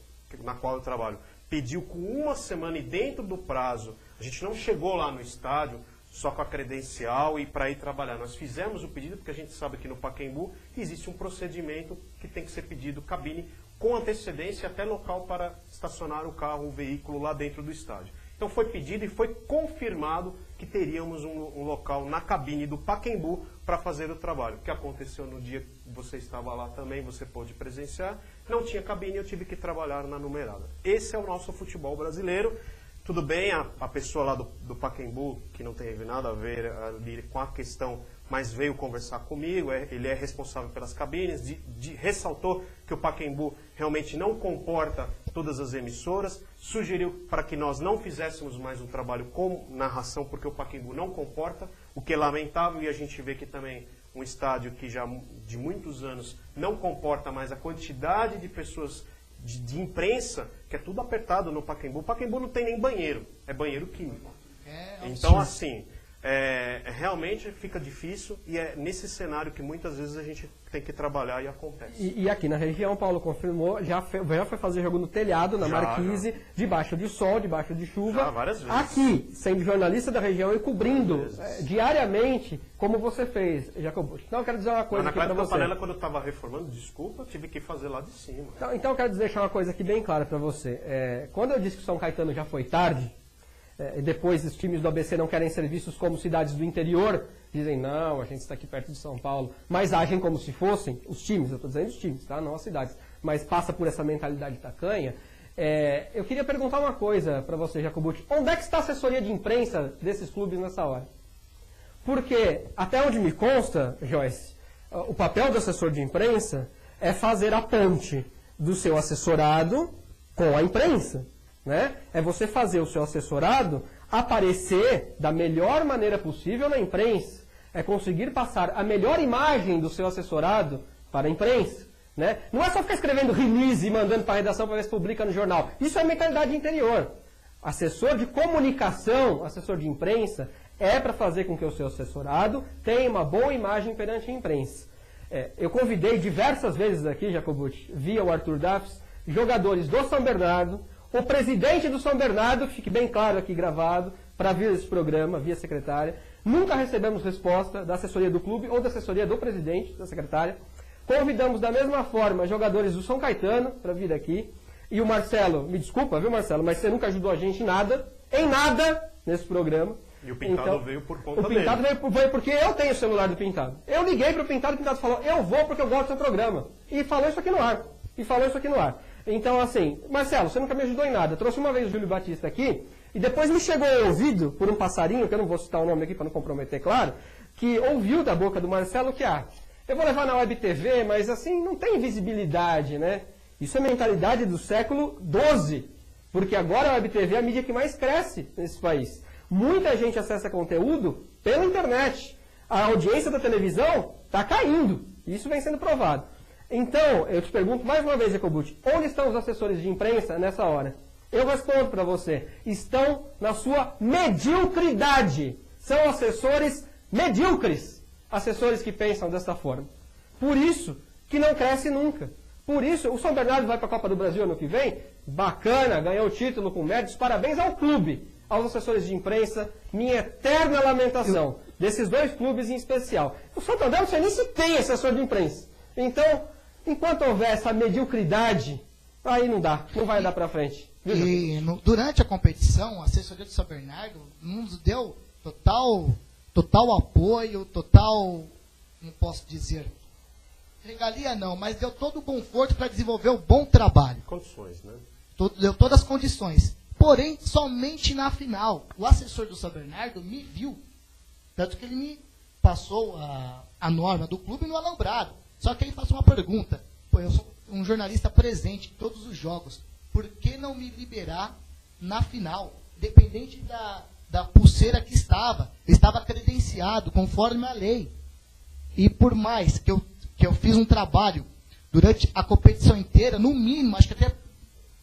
na qual eu trabalho, pediu com uma semana e dentro do prazo, a gente não chegou lá no estádio só com a credencial e para ir trabalhar. Nós fizemos o pedido porque a gente sabe que no Pacaembu existe um procedimento que tem que ser pedido cabine com antecedência até local para estacionar o carro, o veículo lá dentro do estádio. Então foi pedido e foi confirmado que teríamos um local na cabine do Pacaembu para fazer o trabalho. O que aconteceu no dia que você estava lá também, você pôde presenciar, não tinha cabine, eu tive que trabalhar na numerada. Esse é o nosso futebol brasileiro. Tudo bem, a pessoa lá do Pacaembu, que não teve nada a ver ali com a questão, mas veio conversar comigo, ele é responsável pelas cabines, ressaltou que o Pacaembu realmente não comporta todas as emissoras, sugeriu para que nós não fizéssemos mais um trabalho com narração, porque o Pacaembu não comporta, o que é lamentável, e a gente vê que também um estádio que já de muitos anos não comporta mais a quantidade de pessoas de imprensa, que é tudo apertado no Pacaembu. O Pacaembu não tem nem banheiro, é banheiro químico. Então, assim, realmente fica difícil e é nesse cenário que muitas vezes a gente tem que trabalhar e acontece. E aqui na região, Paulo confirmou, já foi fazer jogo no telhado, na Marquise, debaixo de sol, debaixo de chuva. Já, várias vezes. Aqui, sendo jornalista da região e cobrindo diariamente, como você fez, Jacobucci. Então eu quero dizer uma coisa aqui para você. Panela, quando eu estava reformando, desculpa, eu tive que fazer lá de cima. Então eu quero deixar uma coisa aqui bem clara para você. Quando eu disse que o São Caetano já foi tarde, e depois os times do ABC não querem ser vistos como cidades do interior, dizem, não, a gente está aqui perto de São Paulo, mas agem como se fossem os times, eu estou dizendo os times, tá? Não as cidades, mas passa por essa mentalidade tacanha. Eu queria perguntar uma coisa para você, Jacobucci. Onde é que está a assessoria de imprensa desses clubes nessa hora? Porque, até onde me consta, Joyce, o papel do assessor de imprensa é fazer a ponte do seu assessorado com a imprensa. Né? É você fazer o seu assessorado aparecer da melhor maneira possível na imprensa. É conseguir passar a melhor imagem do seu assessorado para a imprensa. Né? Não é só ficar escrevendo release e mandando para a redação para ver se publica no jornal. Isso é mentalidade interior. Assessor de comunicação, assessor de imprensa, é para fazer com que o seu assessorado tenha uma boa imagem perante a imprensa. Eu convidei diversas vezes aqui, Jacobucci, via o Arthur Daffs, jogadores do São Bernardo, o presidente do São Bernardo, fique bem claro aqui gravado, para vir esse programa, via secretária. Nunca recebemos resposta da assessoria do clube ou da assessoria do presidente, da secretária. Convidamos da mesma forma jogadores do São Caetano para vir aqui. E o Marcelo, me desculpa, viu, Marcelo, mas você nunca ajudou a gente em nada nesse programa. E o Pintado veio por conta dele. O Pintado veio porque eu tenho o celular do Pintado. Eu liguei para o Pintado falou, eu vou porque eu gosto do seu programa. E falou isso aqui no ar. Então, assim, Marcelo, você nunca me ajudou em nada. Eu trouxe uma vez o Júlio Batista aqui, e depois me chegou ao ouvido por um passarinho, que eu não vou citar o nome aqui para não comprometer, claro, que ouviu da boca do Marcelo que, eu vou levar na Web TV, mas assim, não tem visibilidade, né? Isso é mentalidade do século XII, porque agora a Web TV é a mídia que mais cresce nesse país. Muita gente acessa conteúdo pela internet. A audiência da televisão está caindo. Isso vem sendo provado. Então, eu te pergunto mais uma vez, Jacobucci, onde estão os assessores de imprensa nessa hora? Eu respondo para você, estão na sua mediocridade. São assessores medíocres, assessores que pensam dessa forma. Por isso que não cresce nunca. Por isso, o São Bernardo vai para a Copa do Brasil ano que vem, bacana, ganhou o título com méritos, parabéns ao clube, aos assessores de imprensa, minha eterna lamentação, desses dois clubes em especial. O Santander não sei nem se tem assessor de imprensa. Então, enquanto houver essa mediocridade, aí não vai dar para frente. Durante a competição, a assessoria do São Bernardo nos deu total apoio, não posso dizer, regalia não, mas deu todo o conforto para desenvolver um bom trabalho. Condições, né? Deu todas as condições. Porém, somente na final, o assessor do São Bernardo me viu, tanto que ele passou a norma do clube no alambrado. Só que aí faço uma pergunta. Pô, eu sou um jornalista presente em todos os jogos. Por que não me liberar na final? Dependente da pulseira que estava. Eu estava credenciado conforme a lei. E por mais que eu fiz um trabalho durante a competição inteira, no mínimo, acho que até,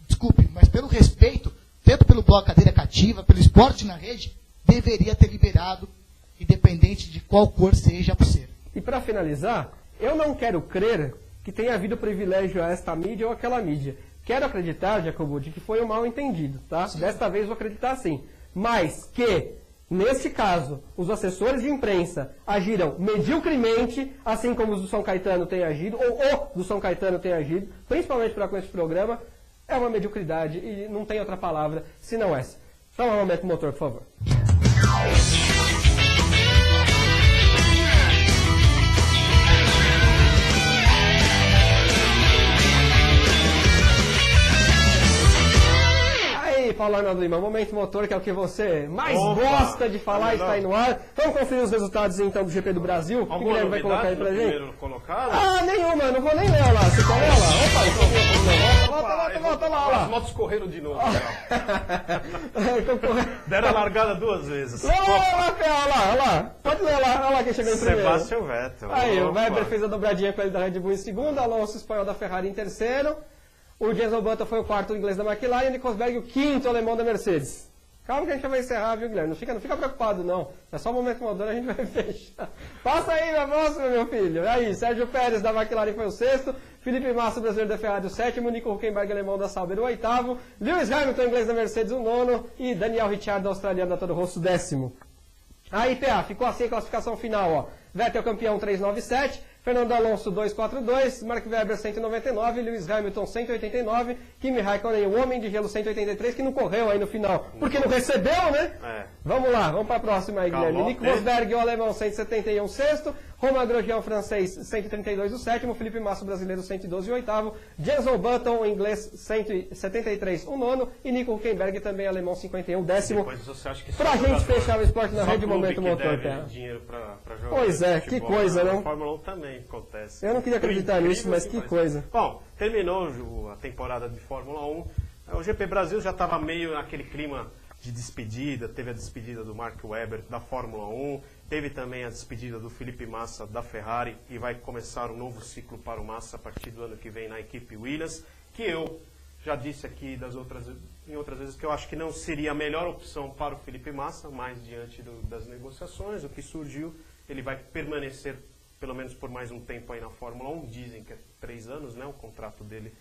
desculpe, mas pelo respeito, feito pelo Bloco Cadeira Cativa, pelo Esporte na Rede, deveria ter liberado, independente de qual cor seja a pulseira. E para finalizar, eu não quero crer que tenha havido privilégio a esta mídia ou aquela mídia. Quero acreditar, Jacobo, de que foi um mal entendido, tá? Sim. Desta vez vou acreditar sim. Mas que, nesse caso, os assessores de imprensa agiram mediocremente, assim como os do São Caetano têm agido, ou o do São Caetano tem agido, principalmente para com esse programa, é uma mediocridade e não tem outra palavra senão essa. Só um momento do motor, por favor. Paulo Arnaldo Lima, momento motor, que é o que você mais gosta de falar, está aí no ar. Vamos conferir os resultados então do GP do Brasil. O que o Guilherme vai colocar aí pra gente? Ah, nenhuma, não vou nem ler lá. Você quer ler lá? Opa, volta lá. As motos correram de novo. Deram a largada 2 vezes. Olha lá. Pode ler lá. Olha lá quem chegou em primeiro. Sebastian Vettel. Aí, o Weber fez a dobradinha com ele da Red Bull em segundo, Alonso espanhol da Ferrari em terceiro. O Jenson Button foi o quarto inglês da McLaren e o Nico Rosberg o quinto alemão da Mercedes. Calma que a gente já vai encerrar, viu, Guilherme? Não fica preocupado, não. É só um momento motor, a gente vai fechar. Passa aí na próxima, meu filho. Aí, Sérgio Pérez da McLaren foi o sexto, Felipe Massa, brasileiro da Ferrari, o sétimo, Nico Hülkenberg, alemão da Sauber, o oitavo, Lewis Hamilton, inglês da Mercedes, o nono, e Daniel Ricciardo, australiano da Toro Rosso, 10º. Aí, PA, ficou assim a classificação final, ó. Vettel campeão 397, Fernando Alonso 242, Mark Webber 199, Lewis Hamilton 189, Kimi Raikkonen, o homem de gelo 183, que não correu aí no final, porque não recebeu, né? Vamos lá, vamos para a próxima aí, Guilherme. Nico Rosberg, o alemão 171, sexto, Romain Grosjean, francês 132, o sétimo, Felipe Massa, brasileiro 112, o oitavo, Jenson Button, o inglês 173, o nono, e Nico Hülkenberg, também alemão 51, décimo. Pra gente fechar o esporte na rede, momento motor, cara. Pois é, que coisa, não? Fórmula 1 também acontece. Eu não queria acreditar nisso, mas que coisa. Bom, terminou a temporada de Fórmula 1. O GP Brasil já estava meio naquele clima de despedida. Teve a despedida do Mark Webber da Fórmula 1. Teve também a despedida do Felipe Massa da Ferrari. E vai começar um novo ciclo para o Massa a partir do ano que vem na equipe Williams. Que eu já disse aqui em outras vezes que eu acho que não seria a melhor opção para o Felipe Massa, mas diante das negociações, o que surgiu, ele vai permanecer pelo menos por mais um tempo aí na Fórmula 1, dizem que é 3 anos, né, o contrato dele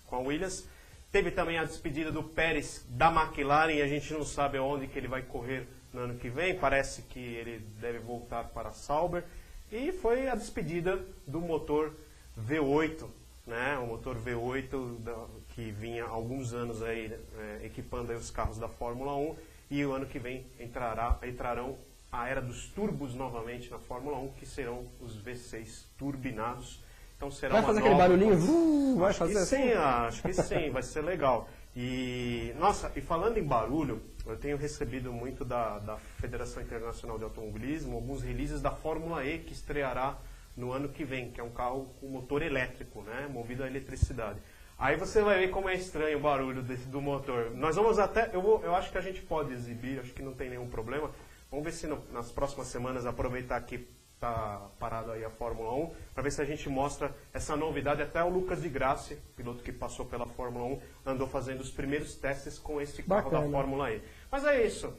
com a Williams. Teve também a despedida do Pérez da McLaren, e a gente não sabe aonde que ele vai correr no ano que vem, parece que ele deve voltar para a Sauber. E foi a despedida do motor V8, né, o motor V8 que vinha há alguns anos aí, equipando aí os carros da Fórmula 1, e o ano que vem entrarão a era dos turbos novamente na Fórmula 1, que serão os V6 turbinados. Então será vai fazer aquele barulhinho? Vai fazer assim? Sim, acho que sim, vai ser legal. E, nossa, e falando em barulho, eu tenho recebido muito da Federação Internacional de Automobilismo alguns releases da Fórmula E, que estreará no ano que vem, que é um carro com motor elétrico, né, movido a eletricidade. Aí você vai ver como é estranho o barulho do motor. Nós vamos até, eu acho que a gente pode exibir, acho que não tem nenhum problema. Vamos ver se nas próximas semanas aproveitar que está parado aí a Fórmula 1, para ver se a gente mostra essa novidade. Até o Lucas de Grassi, piloto que passou pela Fórmula 1, andou fazendo os primeiros testes com esse carro da Fórmula E. Mas é isso.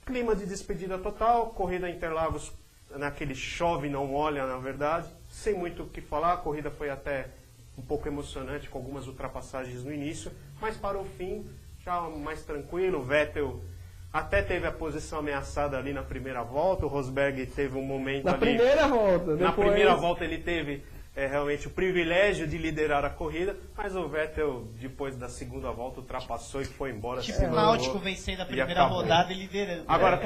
Clima de despedida total, corrida em Interlagos, naquele chove não molha, na verdade. Sem muito o que falar, a corrida foi até um pouco emocionante, com algumas ultrapassagens no início, mas para o fim, já mais tranquilo. O Vettel até teve a posição ameaçada ali na primeira volta, o Rosberg teve um momento na primeira volta. Na primeira volta ele teve realmente o privilégio de liderar a corrida, mas o Vettel, depois da segunda volta, ultrapassou e foi embora. Tipo o Náutico vencendo a primeira rodada e liderando. Agora,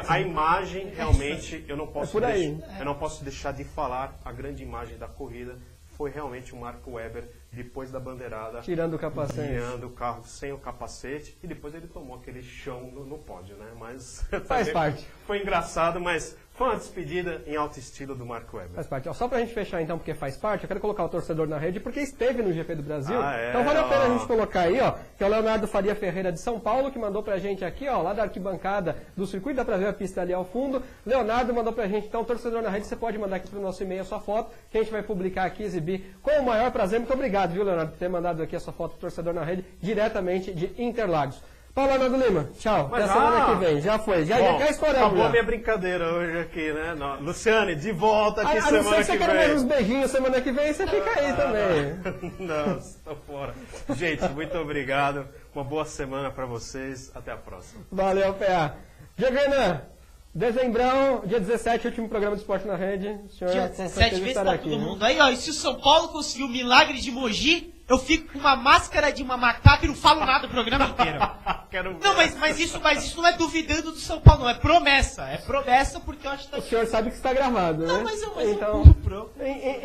a imagem, realmente, eu não posso deixar de falar, a grande imagem da corrida foi realmente o Mark Webber, depois da bandeirada, tirando o capacete, guiando o carro sem o capacete, e depois ele tomou aquele chão no pódio, né? Mas faz parte. Foi engraçado, mas Foi uma despedida em alto estilo do Marco Weber. Faz parte. Ó, só pra gente fechar então, porque faz parte, eu quero colocar o torcedor na rede, porque esteve no GP do Brasil. Então vale a pena a gente colocar aí, ó, que é o Leonardo Faria Ferreira de São Paulo, que mandou pra gente aqui, ó, lá da arquibancada do circuito, dá pra ver a pista ali ao fundo. Leonardo mandou pra gente, então, torcedor na rede, você pode mandar aqui pro nosso e-mail a sua foto, que a gente vai publicar aqui, exibir com o maior prazer. Muito obrigado, viu, Leonardo, por ter mandado aqui a sua foto do torcedor na rede, diretamente de Interlagos. Paulo Arnaldo Lima, tchau. Até semana que vem. Já foi. Já estouramos. Acabou a minha brincadeira hoje aqui, né? Não. Luciane, de volta aqui semana que vem. A não ser que você quer ver uns beijinhos semana que vem, você fica aí também. Não, estou fora. Gente, muito obrigado. Uma boa semana para vocês. Até a próxima. Valeu, PA. Giovana, dezembrão, dia 17, último programa do Esporte na Rede. Senhor, dia 17, vê se tá todo mundo aí, ó. E se o São Paulo conseguiu o milagre de Mogi, eu fico com uma máscara de uma macaca e não falo nada o programa inteiro. Não, mas isso não é duvidando do São Paulo, não. É promessa. É promessa porque eu acho que tá... O senhor sabe que está gravado, né? Não, mas eu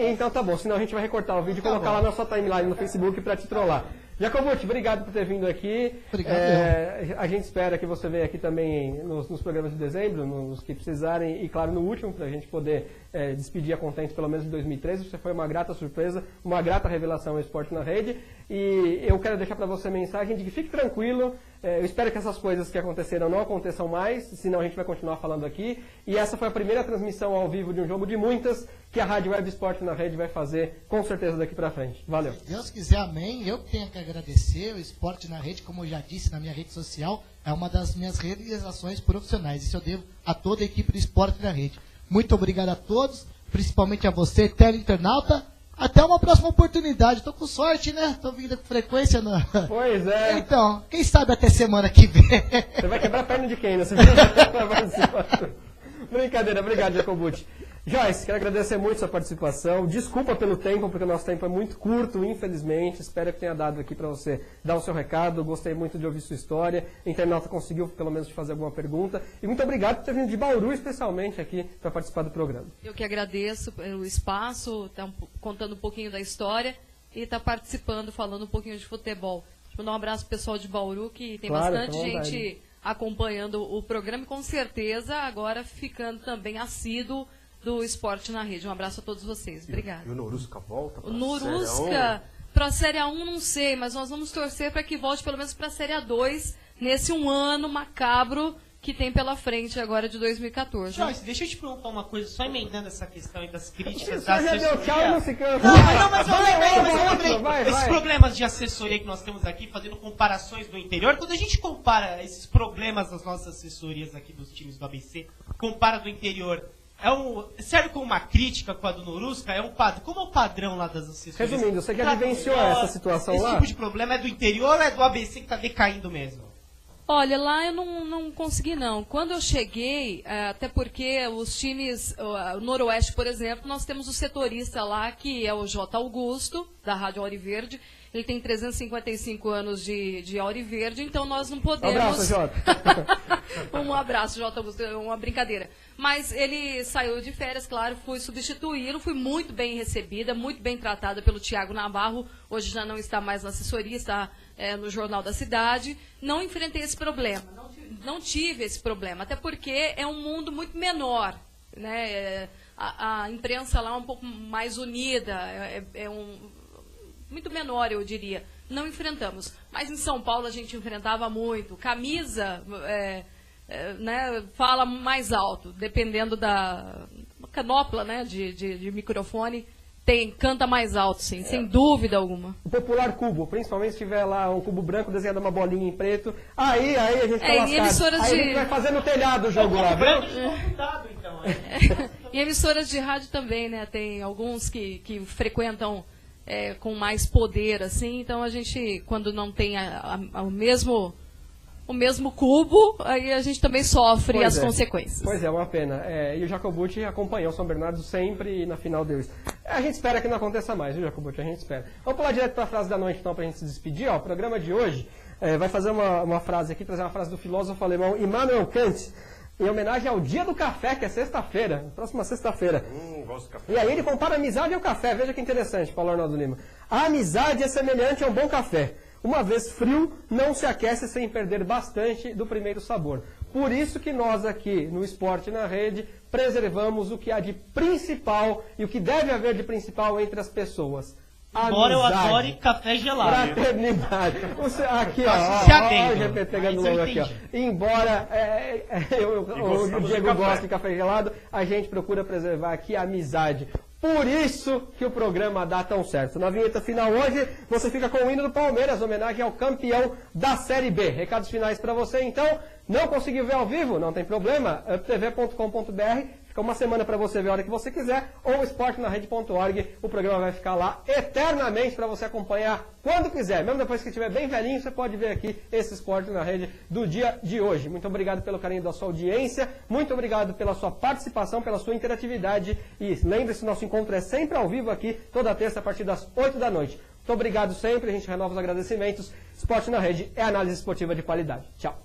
então tá bom, senão a gente vai recortar o vídeo e colocar lá na sua timeline no Facebook pra te trollar. Jacobucci, obrigado por ter vindo aqui. Obrigado. A gente espera que você venha aqui também nos programas de dezembro, nos que precisarem, e claro, no último, para a gente poder despedir a contente pelo menos de 2013. Você foi uma grata surpresa, uma grata revelação ao Esporte na Rede. E eu quero deixar para você a mensagem de que fique tranquilo. Eu espero que essas coisas que aconteceram não aconteçam mais, senão a gente vai continuar falando aqui. E essa foi a primeira transmissão ao vivo de um jogo de muitas que a Rádio Web Esporte na Rede vai fazer, com certeza, daqui para frente. Valeu. Se Deus quiser, amém. Eu tenho que agradecer. O Esporte na Rede, como eu já disse na minha rede social, é uma das minhas realizações profissionais. Isso eu devo a toda a equipe do Esporte na Rede. Muito obrigado a todos, principalmente a você, teleinternauta. Até uma próxima oportunidade. Tô com sorte, né? Tô vindo com frequência. Pois é. Então, quem sabe até semana que vem. Você vai quebrar a perna de quem, né? Brincadeira, obrigado, Jacobucci. Joyce, quero agradecer muito a sua participação. Desculpa pelo tempo, porque o nosso tempo é muito curto, infelizmente. Espero que tenha dado aqui para você dar o seu recado. Gostei muito de ouvir sua história. A internauta conseguiu, pelo menos, te fazer alguma pergunta. E muito obrigado por ter vindo de Bauru, especialmente, aqui para participar do programa. Eu que agradeço pelo espaço, tá contando um pouquinho da história e está participando, falando um pouquinho de futebol. Deixa eu mandar um abraço pro pessoal de Bauru, que tem bastante gente acompanhando o programa e, com certeza, agora ficando também assíduo do Esporte na Rede. Um abraço a todos vocês. Obrigada. E o Norusca volta para a Norusca, para a Série A1 não sei, mas nós vamos torcer para que volte pelo menos para a Série A2 nesse um ano macabro que tem pela frente agora de 2014. Joyce, deixa eu te perguntar uma coisa, só emendando essa questão aí das críticas da assessoria. Mas eu lembrei, esses problemas de assessoria que nós temos aqui, fazendo comparações do interior, quando a gente compara esses problemas das nossas assessorias aqui dos times do ABC, compara do interior, serve como uma crítica com a do Norusca? Como é o padrão lá das assessorias? Resumindo, você já vivenciou essa situação lá? Esse tipo de problema é do interior ou é do ABC que está decaindo mesmo? Olha, lá eu não consegui não. Quando eu cheguei, até porque os times, o Noroeste, por exemplo, nós temos o setorista lá, que é o J. Augusto, da Rádio Auri Verde. Ele tem 355 anos de Auri Verde, então nós não podemos... Um abraço, Jota. Um abraço, J. Augusto, uma brincadeira. Mas ele saiu de férias, claro, fui substituí-lo, fui muito bem recebida, muito bem tratada pelo Tiago Navarro, hoje já não está mais na assessoria, está no Jornal da Cidade. Não enfrentei esse problema, não tive esse problema, até porque é um mundo muito menor, né? A imprensa lá é um pouco mais unida, muito menor, eu diria. Não enfrentamos. Mas em São Paulo a gente enfrentava muito. Camisa né, fala mais alto, dependendo da canopla, né, de microfone, canta mais alto, sim, sem dúvida alguma. O popular cubo, principalmente se tiver lá um cubo branco desenhado uma bolinha em preto, aí a gente tá lascado. Aí a gente vai fazer no telhado o jogo lá, viu? E emissoras de rádio também, né, tem alguns que frequentam com mais poder, assim, então a gente, quando não tem o mesmo cubo, aí a gente também sofre as consequências. Pois é, uma pena. E o Jacobucci acompanhou o São Bernardo sempre e na final deles. A gente espera que não aconteça mais, viu, Jacobucci? A gente espera. Vamos pular direto para a frase da noite, então, para a gente se despedir. O programa de hoje vai fazer uma frase aqui, trazer uma frase do filósofo alemão Immanuel Kant, em homenagem ao Dia do Café, que é sexta-feira, próxima sexta-feira. Gosto de café. E aí ele compara a amizade ao café. Veja que interessante, Paulo Arnaldo Lima. A amizade é semelhante a um bom café. Uma vez frio, não se aquece sem perder bastante do primeiro sabor. Por isso que nós aqui no Esporte na Rede preservamos o que há de principal e o que deve haver de principal entre as pessoas. Embora eu Amizade, adore café gelado. Fraternidade. Aqui, ó, Faço esse adendo. o GPT Mas eu logo aqui, ó. entendi. Embora o gostamos Diego de café. goste de café gelado, a gente procura preservar aqui a amizade. Por isso que o programa dá tão certo. Na vinheta final hoje, você fica com o hino do Palmeiras, homenagem ao campeão da Série B. Recados finais para você, então. Não conseguiu ver ao vivo? Não tem problema. uptv.com.br. Fica uma semana para você ver a hora que você quiser. Ou esportenarrede.org. O programa vai ficar lá eternamente para você acompanhar quando quiser. Mesmo depois que estiver bem velhinho, você pode ver aqui esse Esporte na Rede do dia de hoje. Muito obrigado pelo carinho da sua audiência. Muito obrigado pela sua participação, pela sua interatividade. E lembre-se, nosso encontro é sempre ao vivo aqui, toda terça a partir das 8 da noite. Muito obrigado sempre. A gente renova os agradecimentos. Esporte na Rede é análise esportiva de qualidade. Tchau.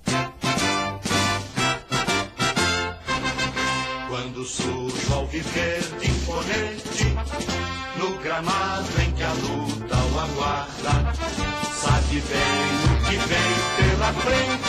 Quando surge o alviverde imponente, no gramado em que a luta o aguarda, sabe bem o que vem pela frente.